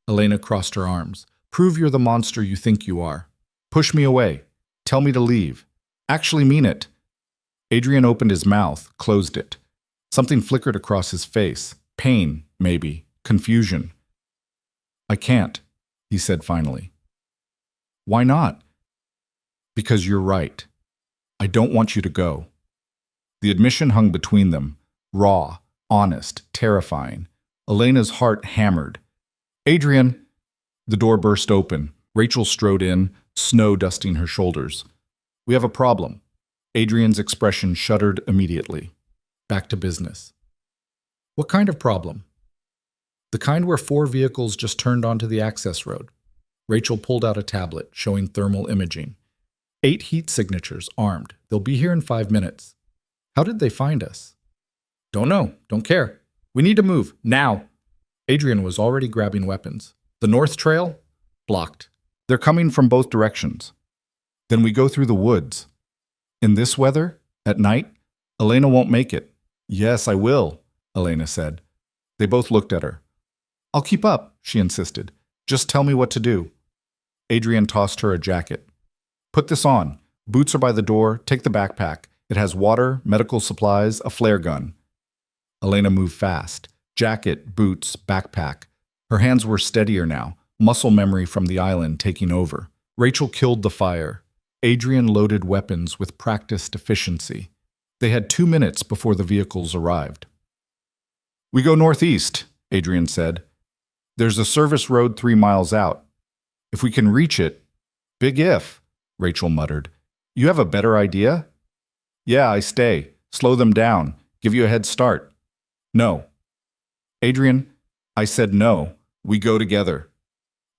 Elena crossed her arms. Prove you're the monster you think you are. Push me away. Tell me to leave. Actually mean it. Adrian opened his mouth, closed it. Something flickered across his face. Pain, maybe. Confusion. I can't, he said finally. Why not? Because you're right. I don't want you to go. The admission hung between them, raw, honest, terrifying. Elena's heart hammered. Adrian! The door burst open. Rachel strode in, snow dusting her shoulders. We have a problem. Adrian's expression shuddered immediately. Back to business. What kind of problem? The kind where 4 vehicles just turned onto the access road. Rachel pulled out a tablet showing thermal imaging. 8 heat signatures, armed. They'll be here in 5 minutes. How did they find us? Don't know. Don't care. We need to move. Now. Adrian was already grabbing weapons. The north trail? Blocked. They're coming from both directions. Then we go through the woods. In this weather? At night? Elena won't make it. Yes, I will, Elena said. They both looked at her. I'll keep up, she insisted. Just tell me what to do. Adrian tossed her a jacket. Put this on. Boots are by the door. Take the backpack. It has water, medical supplies, a flare gun. Elena moved fast. Jacket, boots, backpack. Her hands were steadier now, muscle memory from the island taking over. Rachel killed the fire. Adrian loaded weapons with practiced efficiency. They had 2 minutes before the vehicles arrived. We go northeast, Adrian said. There's a service road 3 miles out. If we can reach it, big if, Rachel muttered. You have a better idea? Yeah, I stay. Slow them down. Give you a head start. No. Adrian, I said no. We go together.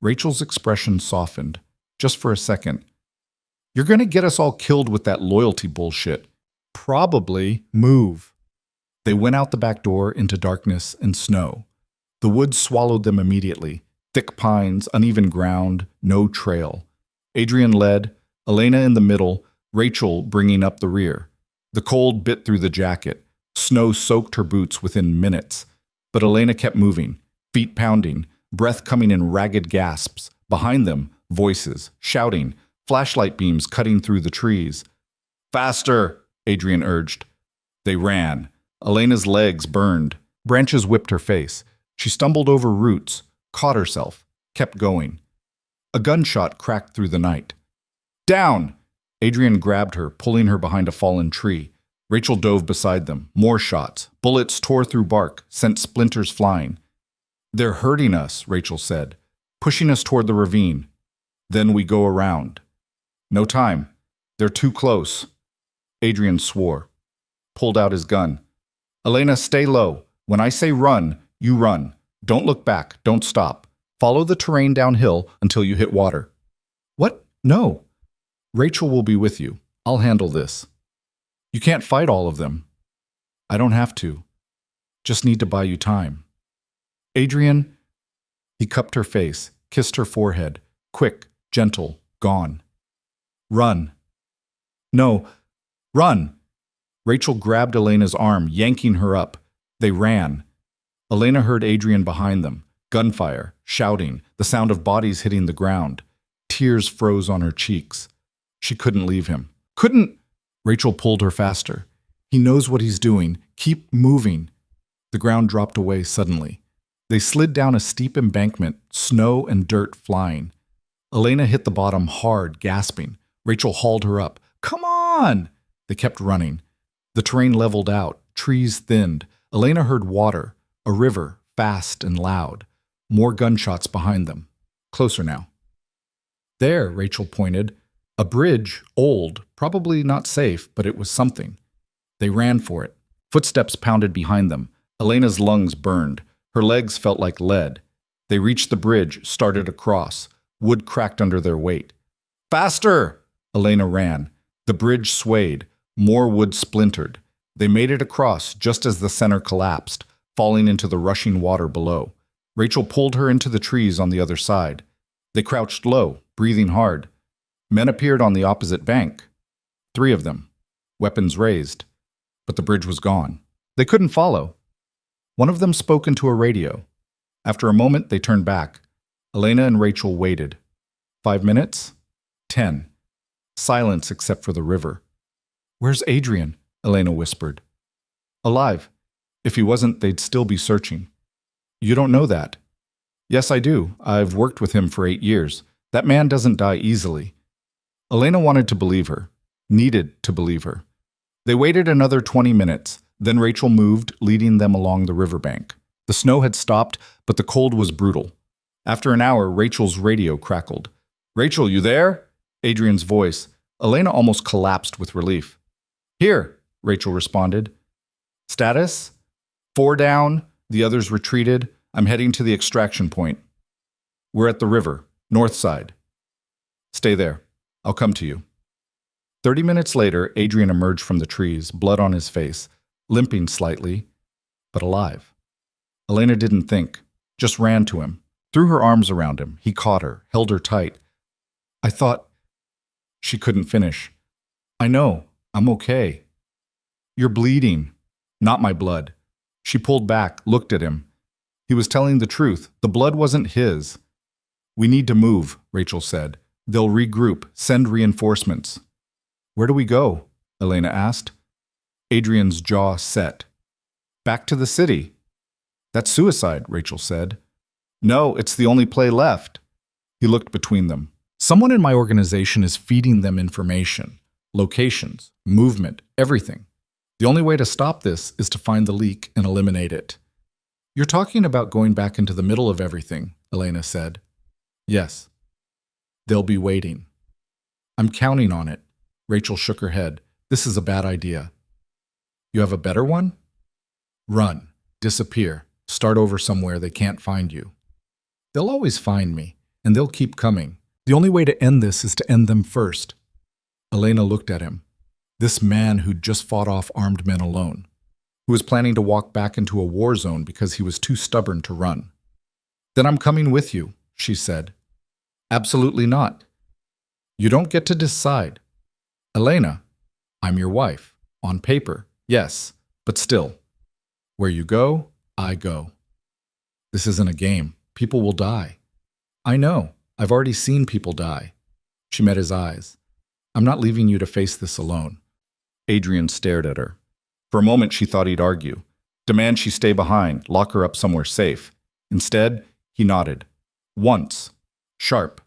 Rachel's expression softened, just for a second. You're going to get us all killed with that loyalty bullshit. Probably move. They went out the back door into darkness and snow. The woods swallowed them immediately. Thick pines, uneven ground, no trail. Adrian led, Elena in the middle, Rachel bringing up the rear. The cold bit through the jacket. Snow soaked her boots within minutes. But Elena kept moving, feet pounding, breath coming in ragged gasps. Behind them, voices, shouting, flashlight beams cutting through the trees. Faster, Adrian urged. They ran. Elena's legs burned. Branches whipped her face. She stumbled over roots, caught herself, kept going. A gunshot cracked through the night. Down! Adrian grabbed her, pulling her behind a fallen tree. Rachel dove beside them. More shots. Bullets tore through bark, sent splinters flying. They're hurting us, Rachel said, pushing us toward the ravine. Then we go around. No time. They're too close. Adrian swore, pulled out his gun. Elena, stay low. When I say run, you run. Don't look back. Don't stop. Follow the terrain downhill until you hit water. What? No. Rachel will be with you. I'll handle this. You can't fight all of them. I don't have to. Just need to buy you time. Adrian, he cupped her face, kissed her forehead. Quick, gentle, gone. Run. No, run. Rachel grabbed Elena's arm, yanking her up. They ran. Elena heard Adrian behind them. Gunfire, shouting, the sound of bodies hitting the ground. Tears froze on her cheeks. She couldn't leave him. Couldn't! Rachel pulled her faster. He knows what he's doing. Keep moving. The ground dropped away suddenly. They slid down a steep embankment, snow and dirt flying. Elena hit the bottom hard, gasping. Rachel hauled her up. Come on! They kept running. The terrain leveled out. Trees thinned. Elena heard water, a river, fast and loud. More gunshots behind them. Closer now. There, Rachel pointed. A bridge, old, probably not safe, but it was something. They ran for it. Footsteps pounded behind them. Elena's lungs burned. Her legs felt like lead. They reached the bridge, started across. Wood cracked under their weight. Faster! Elena ran. The bridge swayed. More wood splintered. They made it across just as the center collapsed, falling into the rushing water below. Rachel pulled her into the trees on the other side. They crouched low, breathing hard. Men appeared on the opposite bank. 3 of them, weapons raised. But the bridge was gone. They couldn't follow. One of them spoke into a radio. After a moment, they turned back. Elena and Rachel waited. 5 minutes? 10. Silence except for the river. Where's Adrian? Elena whispered. Alive. If he wasn't, they'd still be searching. You don't know that. Yes, I do. I've worked with him for 8 years. That man doesn't die easily. Elena wanted to believe her, needed to believe her. They waited another 20 minutes. Then Rachel moved, leading them along the riverbank. The snow had stopped, but the cold was brutal. After an hour, Rachel's radio crackled. Rachel, you there? Adrian's voice. Elena almost collapsed with relief. Here, Rachel responded. Status? 4 down. The others retreated. I'm heading to the extraction point. We're at the river, north side. Stay there. I'll come to you. 30 minutes later, Adrian emerged from the trees, blood on his face, limping slightly, but alive. Elena didn't think, just ran to him, threw her arms around him. He caught her, held her tight. I thought... She couldn't finish. I know, I'm okay. You're bleeding. Not my blood. She pulled back, looked at him. He was telling the truth. The blood wasn't his. We need to move, Rachel said. They'll regroup, send reinforcements. Where do we go? Elena asked. Adrian's jaw set. Back to the city. That's suicide, Rachel said. No, it's the only play left. He looked between them. Someone in my organization is feeding them information, locations, movement, everything. The only way to stop this is to find the leak and eliminate it. You're talking about going back into the middle of everything, Elena said. Yes. They'll be waiting. I'm counting on it. Rachel shook her head. This is a bad idea. You have a better one? Run. Disappear. Start over somewhere they can't find you. They'll always find me, and they'll keep coming. The only way to end this is to end them first. Elena looked at him. This man who'd just fought off armed men alone, who was planning to walk back into a war zone because he was too stubborn to run. Then I'm coming with you, she said. Absolutely not. You don't get to decide. Elena, I'm your wife. On paper, yes, but still. Where you go, I go. This isn't a game. People will die. I know. I've already seen people die. She met his eyes. I'm not leaving you to face this alone. Adrian stared at her. For a moment, she thought he'd argue, demand she stay behind, lock her up somewhere safe. Instead, he nodded. Once. Sharp.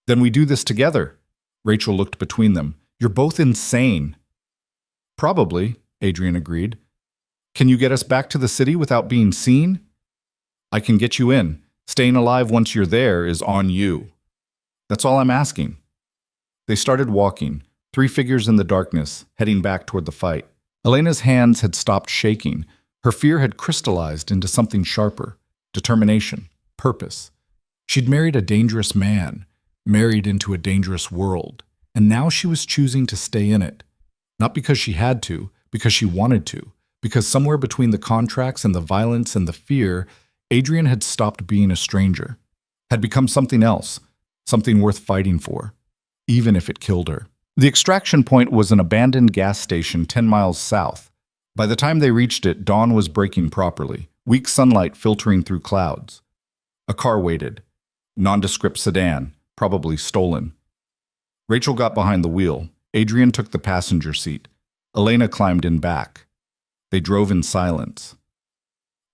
Then we do this together. Rachel looked between them. You're both insane. Probably, Adrian agreed. Can you get us back to the city without being seen? I can get you in. Staying alive once you're there is on you. That's all I'm asking. They started walking, 3 figures in the darkness, heading back toward the fight. Elena's hands had stopped shaking. Her fear had crystallized into something sharper. Determination. Purpose. She'd married a dangerous man, married into a dangerous world, and now she was choosing to stay in it. Not because she had to, because she wanted to, because somewhere between the contracts and the violence and the fear, Adrian had stopped being a stranger, had become something else, something worth fighting for, even if it killed her. The extraction point was an abandoned gas station 10 miles south. By the time they reached it, dawn was breaking properly, weak sunlight filtering through clouds. A car waited. Nondescript sedan, probably stolen. Rachel got behind the wheel. Adrian took the passenger seat. Elena climbed in back. They drove in silence.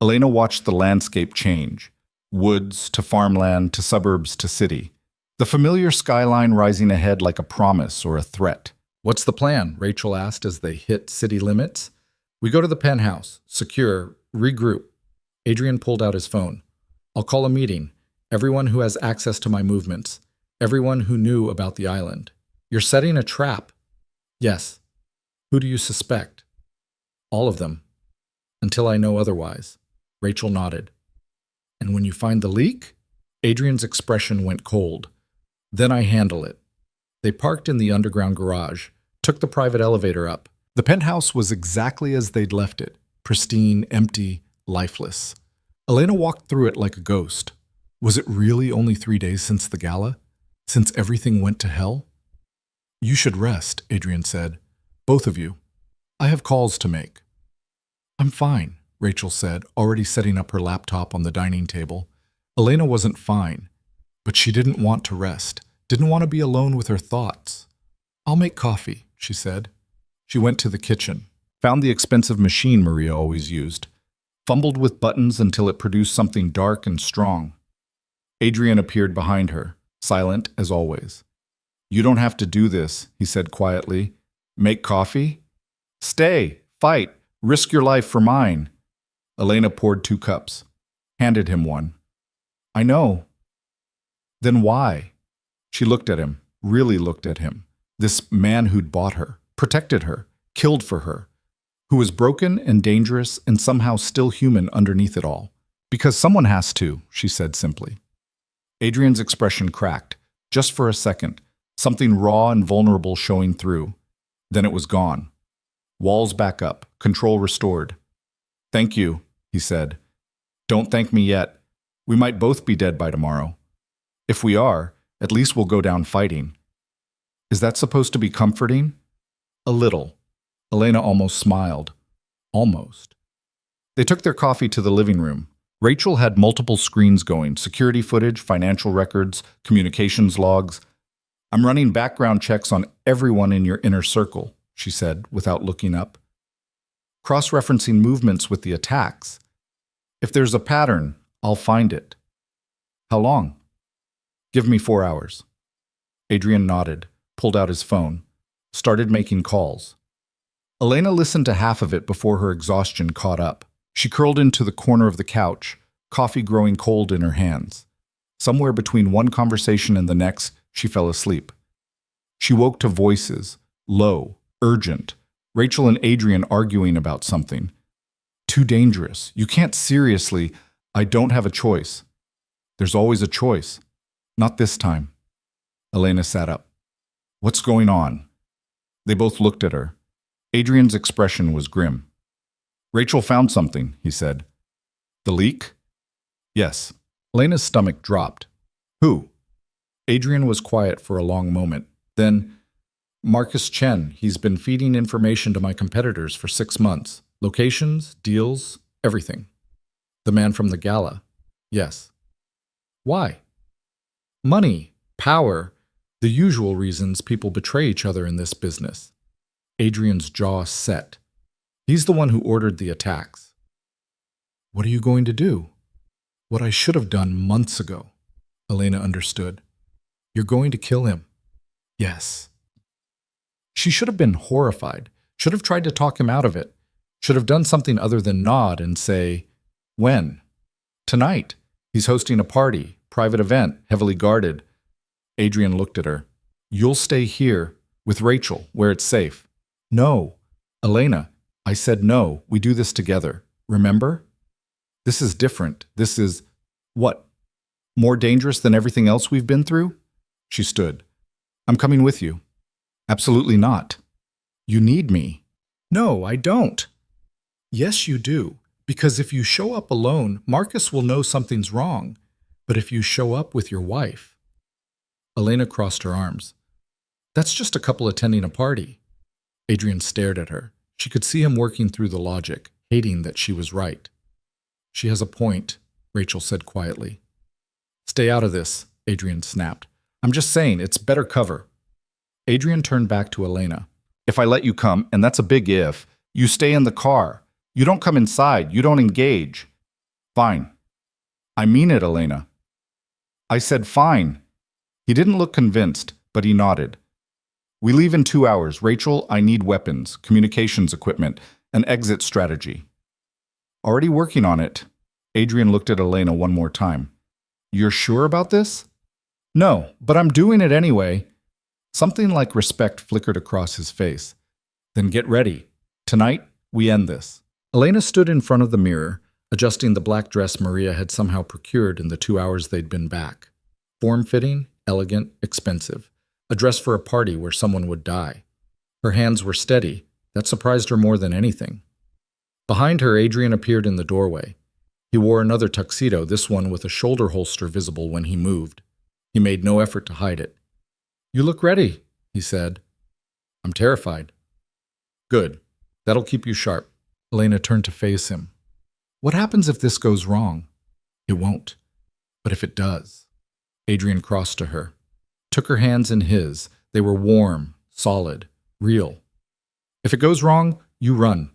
Elena watched the landscape change, woods to farmland to suburbs to city, the familiar skyline rising ahead like a promise or a threat. What's the plan? Rachel asked as they hit city limits. We go to the penthouse, secure, regroup. Adrian pulled out his phone. I'll call a meeting. Everyone who has access to my movements. Everyone who knew about the island. You're setting a trap. Yes. Who do you suspect? All of them. Until I know otherwise. Rachel nodded. And when you find the leak? Adrian's expression went cold. Then I handle it. They parked in the underground garage, took the private elevator up. The penthouse was exactly as they'd left it, pristine, empty, lifeless. Elena walked through it like a ghost. Was it really only 3 days since the gala? Since everything went to hell? You should rest, Adrian said. Both of you. I have calls to make. I'm fine, Rachel said, already setting up her laptop on the dining table. Elena wasn't fine, but she didn't want to rest, didn't want to be alone with her thoughts. I'll make coffee, she said. She went to the kitchen, found the expensive machine Maria always used, fumbled with buttons until it produced something dark and strong. Adrian appeared behind her, silent as always. You don't have to do this, he said quietly. Make coffee? Stay, fight, risk your life for mine. Elena poured 2 cups, handed him one. I know. Then why? She looked at him, really looked at him. This man who'd bought her, protected her, killed for her, who was broken and dangerous and somehow still human underneath it all. Because someone has to, she said simply. Adrian's expression cracked, just for a second, something raw and vulnerable showing through. Then it was gone. Walls back up, control restored. Thank you, he said. Don't thank me yet. We might both be dead by tomorrow. If we are, at least we'll go down fighting. Is that supposed to be comforting? A little. Elena almost smiled. Almost. They took their coffee to the living room. Rachel had multiple screens going, security footage, financial records, communications logs. I'm running background checks on everyone in your inner circle, she said, without looking up. Cross-referencing movements with the attacks. If there's a pattern, I'll find it. How long? Give me 4 hours. Adrian nodded, pulled out his phone, started making calls. Elena listened to half of it before her exhaustion caught up. She curled into the corner of the couch, coffee growing cold in her hands. Somewhere between one conversation and the next, she fell asleep. She woke to voices, low, urgent. Rachel and Adrian arguing about something. Too dangerous. You can't seriously. I don't have a choice. There's always a choice. Not this time. Elena sat up. What's going on? They both looked at her. Adrian's expression was grim. Rachel found something, he said. The leak? Yes. Elena's stomach dropped. Who? Adrian was quiet for a long moment. Then, Marcus Chen. He's been feeding information to my competitors for 6 months. Locations, deals, everything. The man from the gala. Yes. Why? Money, power, the usual reasons people betray each other in this business. Adrian's jaw set. He's the one who ordered the attacks. What are you going to do? What I should have done months ago. Elena understood. You're going to kill him. Yes. She should have been horrified, should have tried to talk him out of it, should have done something other than nod and say, when? Tonight. He's hosting a party, private event, heavily guarded. Adrian looked at her. You'll stay here, with Rachel, where it's safe. No. Elena, I said no, we do this together. Remember? This is different. This is, what? More dangerous than everything else we've been through? She stood. I'm coming with you. Absolutely not. You need me. No, I don't. Yes, you do. Because if you show up alone, Marcus will know something's wrong. But if you show up with your wife... Elena crossed her arms. That's just a couple attending a party. Adrian stared at her. She could see him working through the logic, hating that she was right. She has a point, Rachel said quietly. Stay out of this, Adrian snapped. I'm just saying, it's better cover. Adrian turned back to Elena. If I let you come, and that's a big if, you stay in the car. You don't come inside. You don't engage. Fine. I mean it, Elena. I said fine. He didn't look convinced, but he nodded. We leave in 2 hours. Rachel, I need weapons, communications equipment, an exit strategy. Already working on it. Adrian looked at Elena one more time. You're sure about this? No, but I'm doing it anyway. Something like respect flickered across his face. Then get ready. Tonight, we end this. Elena stood in front of the mirror, adjusting the black dress Maria had somehow procured in the 2 hours they'd been back. Form-fitting, elegant, expensive. A dress for a party where someone would die. Her hands were steady. That surprised her more than anything. Behind her, Adrian appeared in the doorway. He wore another tuxedo, this one with a shoulder holster visible when he moved. He made no effort to hide it. You look ready, he said. I'm terrified. Good. That'll keep you sharp. Elena turned to face him. What happens if this goes wrong? It won't. But if it does? Adrian crossed to her, took her hands in his. They were warm, solid, real. If it goes wrong, you run.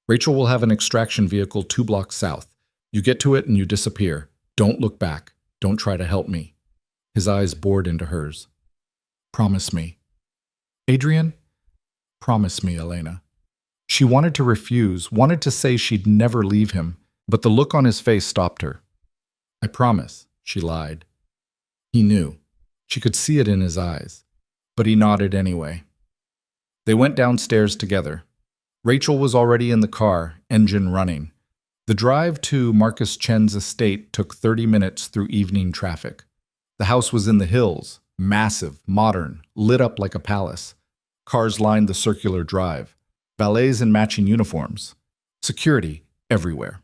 Rachel will have an extraction vehicle 2 blocks south. You get to it and you disappear. Don't look back. Don't try to help me. His eyes bored into hers. Promise me. Adrian? Promise me, Elena. She wanted to refuse, wanted to say she'd never leave him, but the look on his face stopped her. I promise, she lied. He knew. She could see it in his eyes, but he nodded anyway. They went downstairs together. Rachel was already in the car, engine running. The drive to Marcus Chen's estate took 30 minutes through evening traffic. The house was in the hills, massive, modern, lit up like a palace. Cars lined the circular drive, valets in matching uniforms. Security everywhere.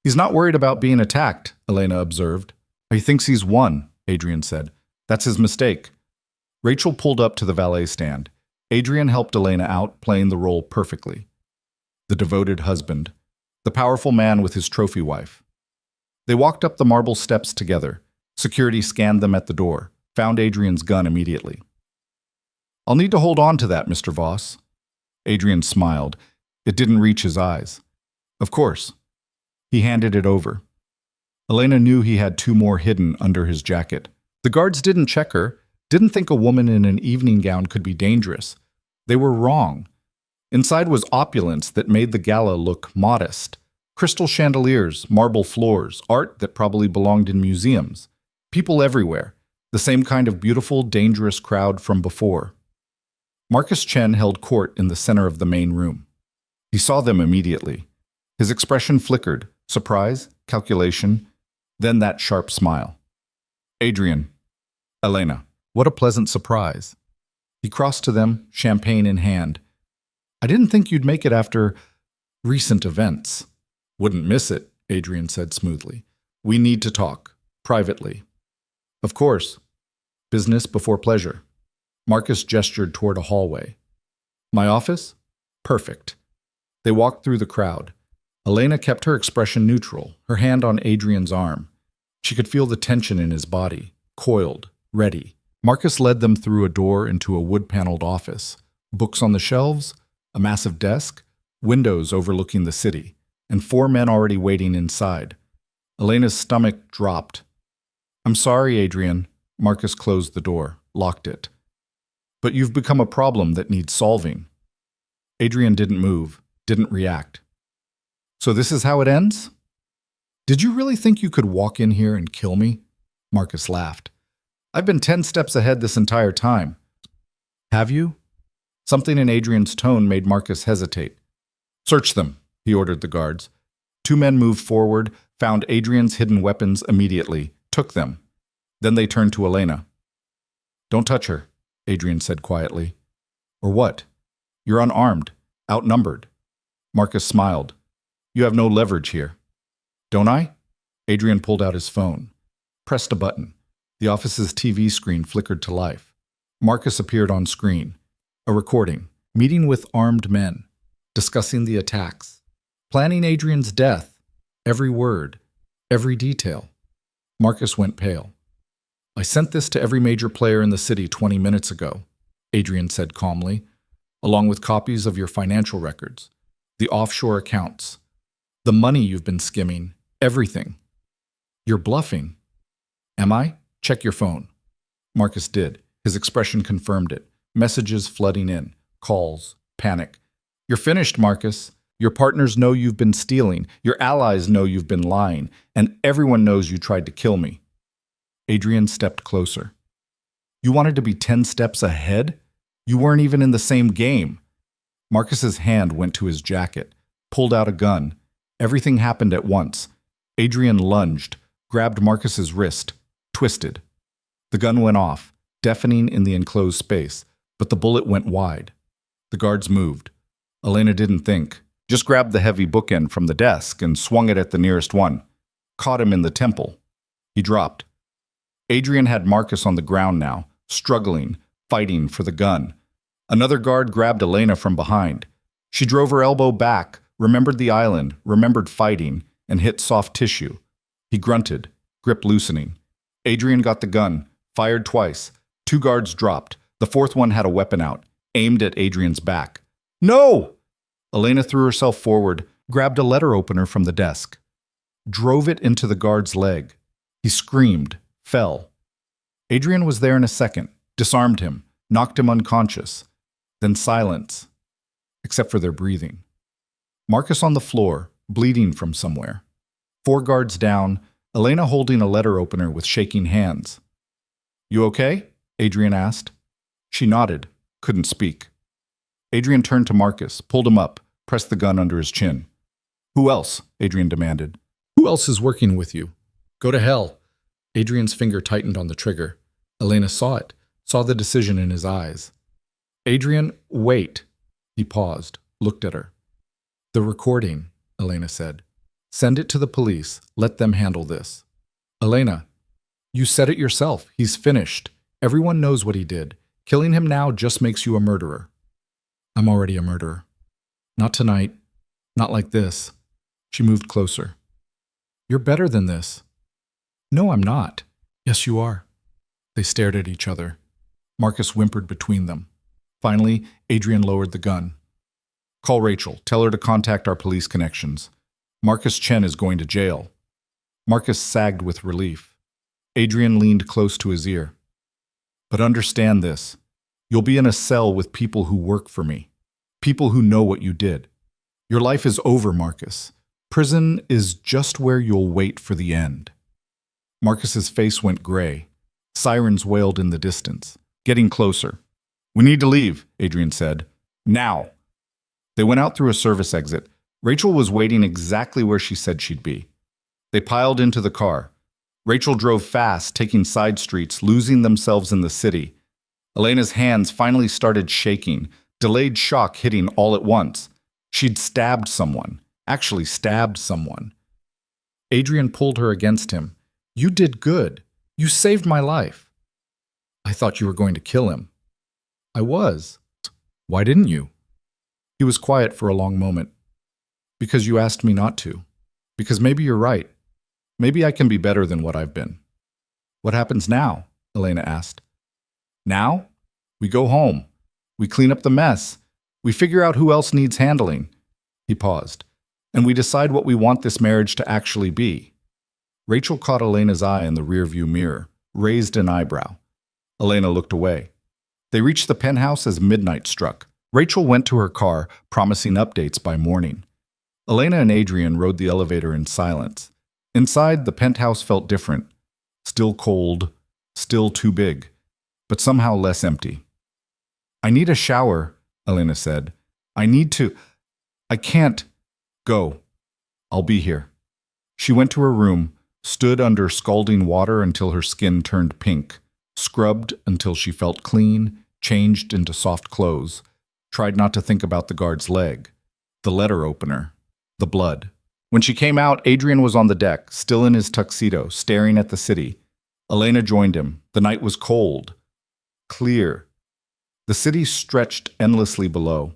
He's not worried about being attacked, Elena observed. He thinks he's won, Adrian said. That's his mistake. Rachel pulled up to the valet stand. Adrian helped Elena out, playing the role perfectly. The devoted husband. The powerful man with his trophy wife. They walked up the marble steps together. Security scanned them at the door, found Adrian's gun immediately. I'll need to hold on to that, Mr. Voss. Adrian smiled. It didn't reach his eyes. Of course. He handed it over. Elena knew he had 2 more hidden under his jacket. The guards didn't check her, didn't think a woman in an evening gown could be dangerous. They were wrong. Inside was opulence that made the gala look modest. Crystal chandeliers, marble floors, art that probably belonged in museums. People everywhere. The same kind of beautiful, dangerous crowd from before. Marcus Chen held court in the center of the main room. He saw them immediately. His expression flickered, surprise, calculation, then that sharp smile. Adrian. Elena. What a pleasant surprise. He crossed to them, champagne in hand. I didn't think you'd make it after recent events. Wouldn't miss it, Adrian said smoothly. We need to talk, privately. Of course. Business before pleasure. Marcus gestured toward a hallway. My office? Perfect. They walked through the crowd. Elena kept her expression neutral, her hand on Adrian's arm. She could feel the tension in his body, coiled, ready. Marcus led them through a door into a wood-paneled office. Books on the shelves, a massive desk, windows overlooking the city, and 4 men already waiting inside. Elena's stomach dropped. I'm sorry, Adrian. Marcus closed the door, locked it. But you've become a problem that needs solving. Adrian didn't move, didn't react. So this is how it ends? Did you really think you could walk in here and kill me? Marcus laughed. I've been 10 steps ahead this entire time. Have you? Something in Adrian's tone made Marcus hesitate. Search them, he ordered the guards. 2 men moved forward, found Adrian's hidden weapons immediately, took them. Then they turned to Elena. Don't touch her, Adrian said quietly. Or what? You're unarmed, outnumbered. Marcus smiled. You have no leverage here. Don't I? Adrian pulled out his phone, pressed a button. The office's TV screen flickered to life. Marcus appeared on screen. A recording, meeting with armed men, discussing the attacks, planning Adrian's death, every word, every detail. Marcus went pale. I sent this to every major player in the city 20 minutes ago, Adrian said calmly, along with copies of your financial records, the offshore accounts, the money you've been skimming, everything. You're bluffing. Am I? Check your phone. Marcus did. His expression confirmed it. Messages flooding in. Calls. Panic. You're finished, Marcus. Your partners know you've been stealing, your allies know you've been lying, and everyone knows you tried to kill me. Adrian stepped closer. You wanted to be 10 steps ahead? You weren't even in the same game. Marcus's hand went to his jacket, pulled out a gun. Everything happened at once. Adrian lunged, grabbed Marcus's wrist, twisted. The gun went off, deafening in the enclosed space, but the bullet went wide. The guards moved. Elena didn't think, just grabbed the heavy bookend from the desk and swung it at the nearest one. Caught him in the temple. He dropped. Adrian had Marcus on the ground now, struggling, fighting for the gun. Another guard grabbed Elena from behind. She drove her elbow back, remembered the island, remembered fighting, and hit soft tissue. He grunted, grip loosening. Adrian got the gun, fired twice. 2 guards dropped. The 4th one had a weapon out, aimed at Adrian's back. No! Elena threw herself forward, grabbed a letter opener from the desk. Drove it into the guard's leg. He screamed, fell. Adrian was there in a second, disarmed him, knocked him unconscious. Then silence, except for their breathing. Marcus on the floor, bleeding from somewhere. 4 guards down, Elena holding a letter opener with shaking hands. You okay? Adrian asked. She nodded, couldn't speak. Adrian turned to Marcus, pulled him up, pressed the gun under his chin. Who else? Adrian demanded. Who else is working with you? Go to hell. Adrian's finger tightened on the trigger. Elena saw it, saw the decision in his eyes. Adrian, wait. He paused, looked at her. The recording, Elena said. Send it to the police. Let them handle this. Elena, you said it yourself. He's finished. Everyone knows what he did. Killing him now just makes you a murderer. I'm already a murderer. Not tonight. Not like this. She moved closer. You're better than this. No, I'm not. Yes, you are. They stared at each other. Marcus whimpered between them. Finally, Adrian lowered the gun. Call Rachel. Tell her to contact our police connections. Marcus Chen is going to jail. Marcus sagged with relief. Adrian leaned close to his ear. But understand this. You'll be in a cell with people who work for me. People who know what you did. Your life is over, Marcus. Prison is just where you'll wait for the end. Marcus's face went gray. Sirens wailed in the distance, getting closer. We need to leave, Adrian said. Now. They went out through a service exit. Rachel was waiting exactly where she said she'd be. They piled into the car. Rachel drove fast, taking side streets, losing themselves in the city. Elena's hands finally started shaking, delayed shock hitting all at once. She'd stabbed someone, actually stabbed someone. Adrian pulled her against him. You did good. You saved my life. I thought you were going to kill him. I was. Why didn't you? He was quiet for a long moment. Because you asked me not to. Because maybe you're right. Maybe I can be better than what I've been. What happens now? Elena asked. Now? We go home. We clean up the mess. We figure out who else needs handling. He paused. And we decide what we want this marriage to actually be. Rachel caught Elena's eye in the rearview mirror, raised an eyebrow. Elena looked away. They reached the penthouse as midnight struck. Rachel went to her car, promising updates by morning. Elena and Adrian rode the elevator in silence. Inside, the penthouse felt different. Still cold, still too big, but somehow less empty. I need a shower, Elena said. I can't. Go. I'll be here. She went to her room, stood under scalding water until her skin turned pink, scrubbed until she felt clean, changed into soft clothes, tried not to think about the guard's leg, the letter opener, the blood. When she came out, Adrian was on the deck, still in his tuxedo, staring at the city. Elena joined him. The night was cold, clear. The city stretched endlessly below.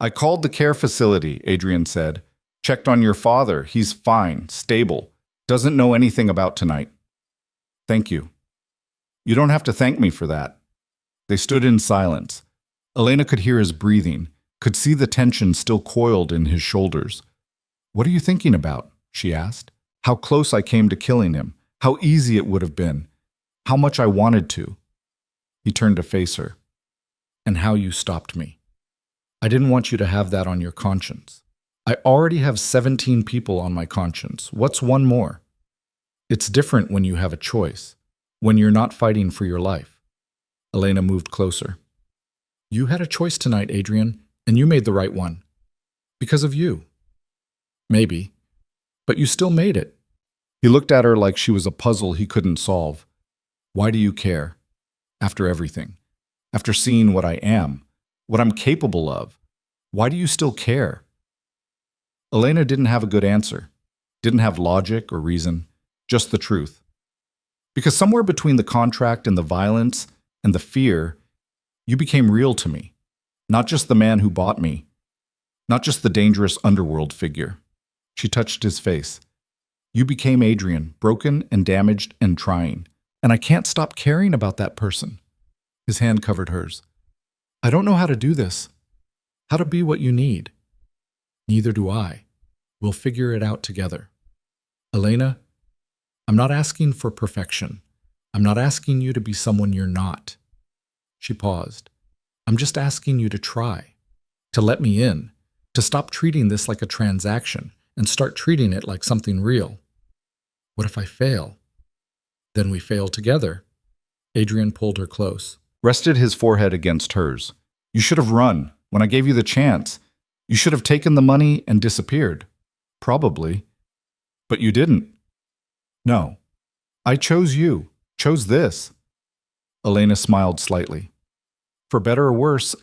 I called the care facility, Adrian said. Checked on your father. He's fine, stable. Doesn't know anything about tonight. Thank you. You don't have to thank me for that. They stood in silence. Elena could hear his breathing, could see the tension still coiled in his shoulders. What are you thinking about? She asked. How close I came to killing him. How easy it would have been. How much I wanted to. He turned to face her. And how you stopped me. I didn't want you to have that on your conscience. I already have 17 people on my conscience. What's one more? It's different when you have a choice, when you're not fighting for your life. Elena moved closer. You had a choice tonight, Adrian, and you made the right one. Because of you. Maybe. But you still made it. He looked at her like she was a puzzle he couldn't solve. Why do you care? After everything. After seeing what I am. What I'm capable of. Why do you still care? Elena didn't have a good answer. Didn't have logic or reason. Just the truth. Because somewhere between the contract and the violence and the fear, you became real to me. Not just the man who bought me. Not just the dangerous underworld figure. She touched his face. You became Adrian, broken and damaged and trying. And I can't stop caring about that person. His hand covered hers. I don't know how to do this. How to be what you need. Neither do I. We'll figure it out together. Elena, I'm not asking for perfection. I'm not asking you to be someone you're not. She paused. I'm just asking you to try. To let me in. To stop treating this like a transaction and start treating it like something real. What if I fail? Then we fail together. Adrian pulled her close. Rested his forehead against hers. You should have run when I gave you the chance. You should have taken the money and disappeared. Probably. But you didn't. No. I chose you. Chose this. Elena smiled slightly. For better or worse,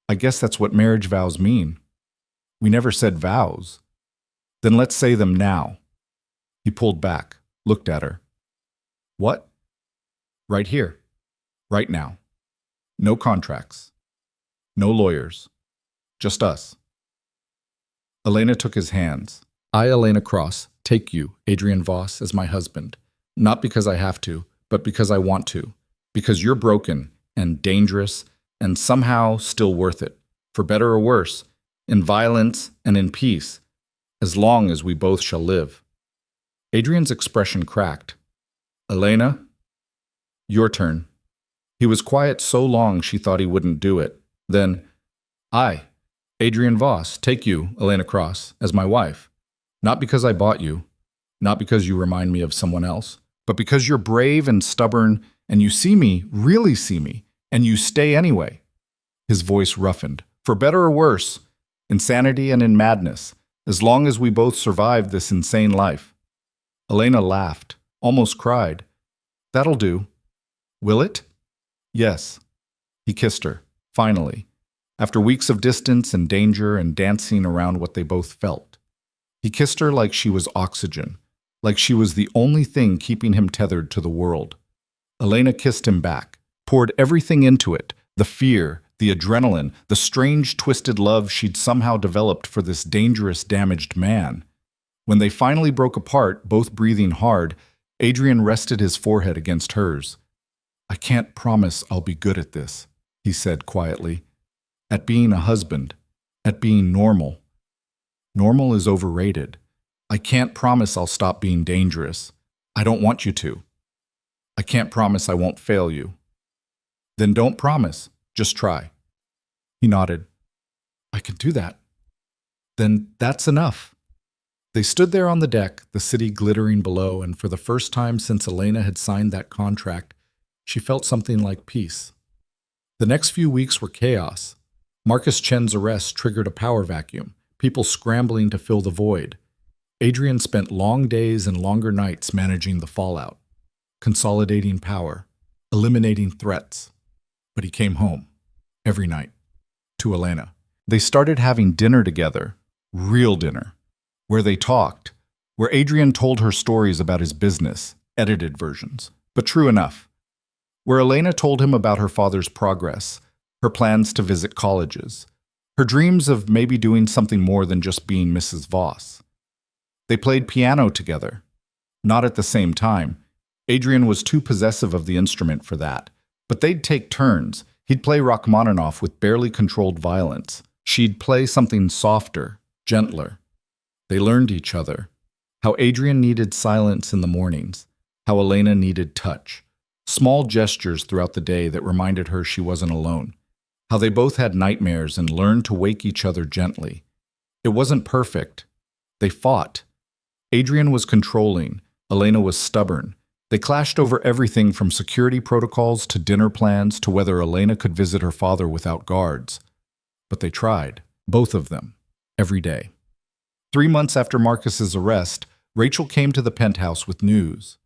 I guess that's what marriage vows mean. We never said vows. Then let's say them now. He pulled back, looked at her. What? Right here. Right now. No contracts. No lawyers. Just us. Elena took his hands. I, Elena Cross, take you, Adrian Voss, as my husband. Not because I have to, but because I want to. Because you're broken and dangerous and somehow still worth it. For better or worse, in violence and in peace, as long as we both shall live. Adrian's expression cracked. Elena, your turn. He was quiet so long she thought he wouldn't do it. Then, I, Adrian Voss, take you, Elena Cross, as my wife. Not because I bought you, not because you remind me of someone else, but because you're brave and stubborn and you see me, really see me, and you stay anyway. His voice roughened. For better or worse, insanity and in madness, as long as we both survive this insane life. Elena laughed, almost cried. That'll do. Will it? Yes. He kissed her, finally, after weeks of distance and danger and dancing around what they both felt. He kissed her like she was oxygen, like she was the only thing keeping him tethered to the world. Elena kissed him back, poured everything into it, the fear, the adrenaline, the strange, twisted love she'd somehow developed for this dangerous, damaged man. When they finally broke apart, both breathing hard, Adrian rested his forehead against hers. I can't promise I'll be good at this, he said quietly. At being a husband, at being normal. Normal is overrated. I can't promise I'll stop being dangerous. I don't want you to. I can't promise I won't fail you. Then don't promise. Just try. He nodded. I can do that. Then that's enough. They stood there on the deck, the city glittering below, and for the first time since Elena had signed that contract, she felt something like peace. The next few weeks were chaos. Marcus Chen's arrest triggered a power vacuum, people scrambling to fill the void. Adrian spent long days and longer nights managing the fallout, consolidating power, eliminating threats. But he came home, every night, to Elena. They started having dinner together, real dinner, where they talked, where Adrian told her stories about his business, edited versions, but true enough, where Elena told him about her father's progress, her plans to visit colleges, her dreams of maybe doing something more than just being Mrs. Voss. They played piano together, not at the same time. Adrian was too possessive of the instrument for that, but they'd take turns. He'd play Rachmaninoff with barely controlled violence. She'd play something softer, gentler. They learned each other, how Adrian needed silence in the mornings, how Elena needed touch, small gestures throughout the day that reminded her she wasn't alone, how they both had nightmares and learned to wake each other gently. It wasn't perfect. They fought. Adrian was controlling. Elena was stubborn. They clashed over everything from security protocols to dinner plans to whether Elena could visit her father without guards. But they tried, both of them, every day. 3 months after Marcus's arrest, Rachel came to the penthouse with news.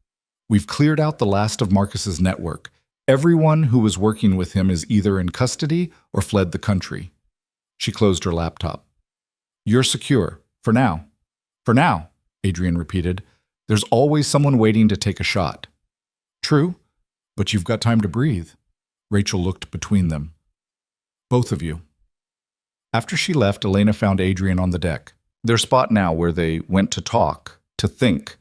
We've cleared out the last of Marcus's network. Everyone who was working with him is either in custody or fled the country. She closed her laptop. You're secure, for now. For now, Adrian repeated. There's always someone waiting to take a shot. True, but you've got time to breathe. Rachel looked between them. Both of you. After she left, Elena found Adrian on the deck. Their spot now where they went to talk, to think,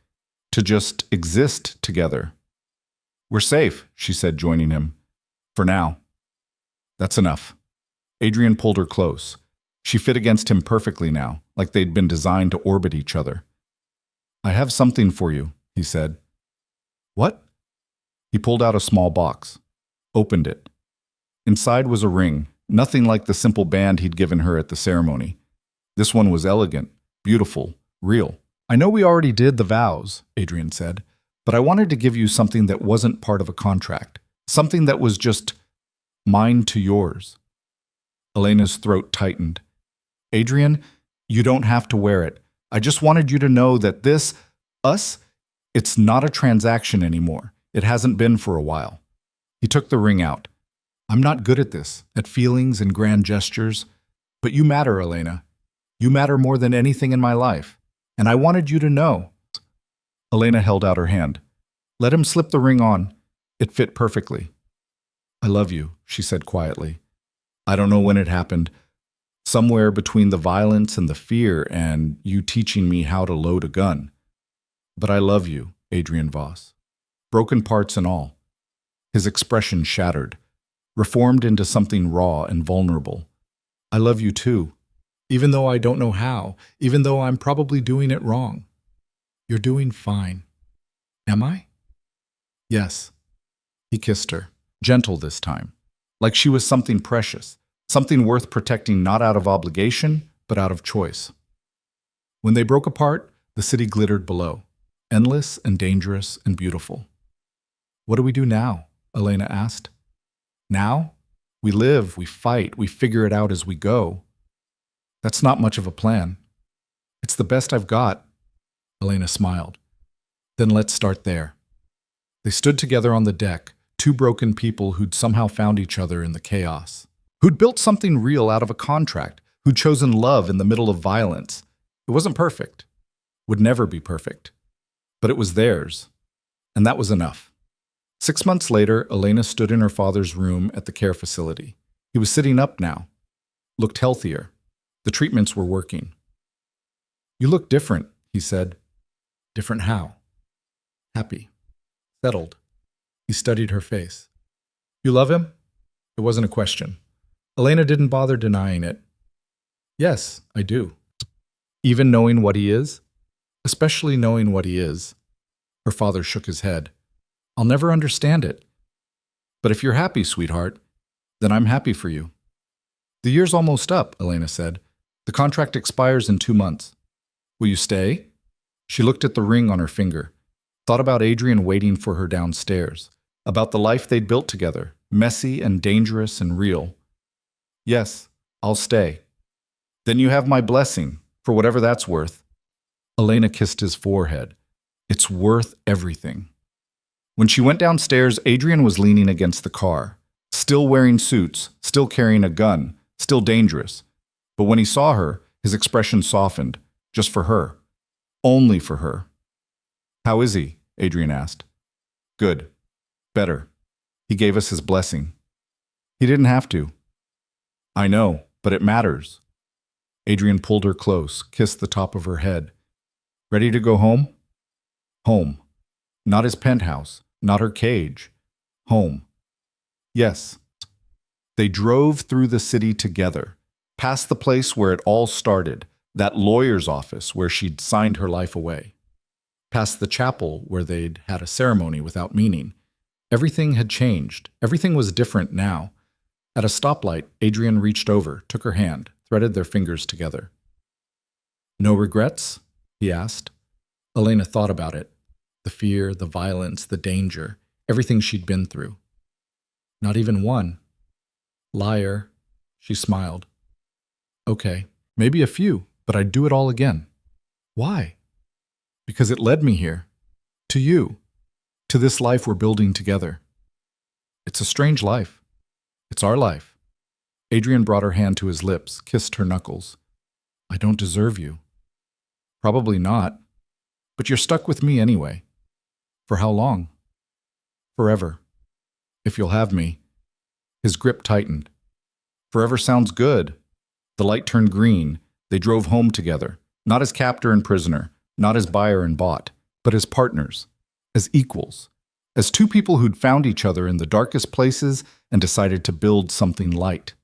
to just exist together. We're safe, she said, joining him. For now. That's enough. Adrian pulled her close. She fit against him perfectly now, like they'd been designed to orbit each other. I have something for you, he said. What? He pulled out a small box, opened it. Inside was a ring, nothing like the simple band he'd given her at the ceremony. This one was elegant, beautiful, real. I know we already did the vows, Adrian said, but I wanted to give you something that wasn't part of a contract, something that was just mine to yours. Elena's throat tightened. Adrian, you don't have to wear it. I just wanted you to know that this, us, it's not a transaction anymore. It hasn't been for a while. He took the ring out. I'm not good at this, at feelings and grand gestures, but you matter, Elena. You matter more than anything in my life, and I wanted you to know. Elena held out her hand. Let him slip the ring on. It fit perfectly. I love you, she said quietly. I don't know when it happened. Somewhere between the violence and the fear and you teaching me how to load a gun. But I love you, Adrian Voss. Broken parts and all. His expression shattered, reformed into something raw and vulnerable. I love you too, even though I don't know how, even though I'm probably doing it wrong. You're doing fine. Am I? Yes. He kissed her, gentle this time, like she was something precious. Something worth protecting not out of obligation, but out of choice. When they broke apart, the city glittered below, endless and dangerous and beautiful. What do we do now? Elena asked. Now? We live, we fight, we figure it out as we go. That's not much of a plan. It's the best I've got. Elena smiled. Then let's start there. They stood together on the deck, two broken people who'd somehow found each other in the chaos. Who'd built something real out of a contract, who'd chosen love in the middle of violence. It wasn't perfect, would never be perfect, but it was theirs, and that was enough. 6 months later, Elena stood in her father's room at the care facility. He was sitting up now, looked healthier. The treatments were working. You look different, he said. Different how? Happy. Settled. He studied her face. You love him? It wasn't a question. Elena didn't bother denying it. Yes, I do. Even knowing what he is? Especially knowing what he is. Her father shook his head. I'll never understand it. But if you're happy, sweetheart, then I'm happy for you. The year's almost up, Elena said. The contract expires in 2 months. Will you stay? She looked at the ring on her finger, thought about Adrian waiting for her downstairs, about the life they'd built together, messy and dangerous and real. Yes, I'll stay. Then you have my blessing, for whatever that's worth. Elena kissed his forehead. It's worth everything. When she went downstairs, Adrian was leaning against the car, still wearing suits, still carrying a gun, still dangerous. But when he saw her, his expression softened, just for her. Only for her. How is he? Adrian asked. Good. Better. He gave us his blessing. He didn't have to. I know, but it matters. Adrian pulled her close, kissed the top of her head. Ready to go home? Home. Not his penthouse, not her cage. Home. Yes. They drove through the city together, past the place where it all started, that lawyer's office where she'd signed her life away, past the chapel where they'd had a ceremony without meaning. Everything had changed. Everything was different now. At a stoplight, Adrian reached over, took her hand, threaded their fingers together. No regrets? He asked. Elena thought about it. The fear, the violence, the danger, everything she'd been through. Not even one. Liar. She smiled. Okay, maybe a few, but I'd do it all again. Why? Because it led me here. To you. To this life we're building together. It's a strange life. It's our life. Adrian brought her hand to his lips, kissed her knuckles. I don't deserve you. Probably not. But you're stuck with me anyway. For how long? Forever. If you'll have me. His grip tightened. Forever sounds good. The light turned green. They drove home together, not as captor and prisoner, not as buyer and bought, but as partners, as equals, as two people who'd found each other in the darkest places and decided to build something light.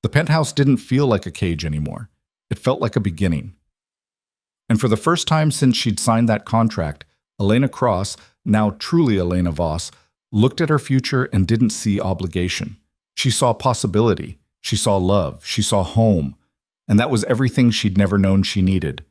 The penthouse didn't feel like a cage anymore. It felt like a beginning. And for the first time since she'd signed that contract, Elena Cross, now truly Elena Voss, looked at her future and didn't see obligation. She saw possibility. She saw love. She saw home. And that was everything she'd never known she needed.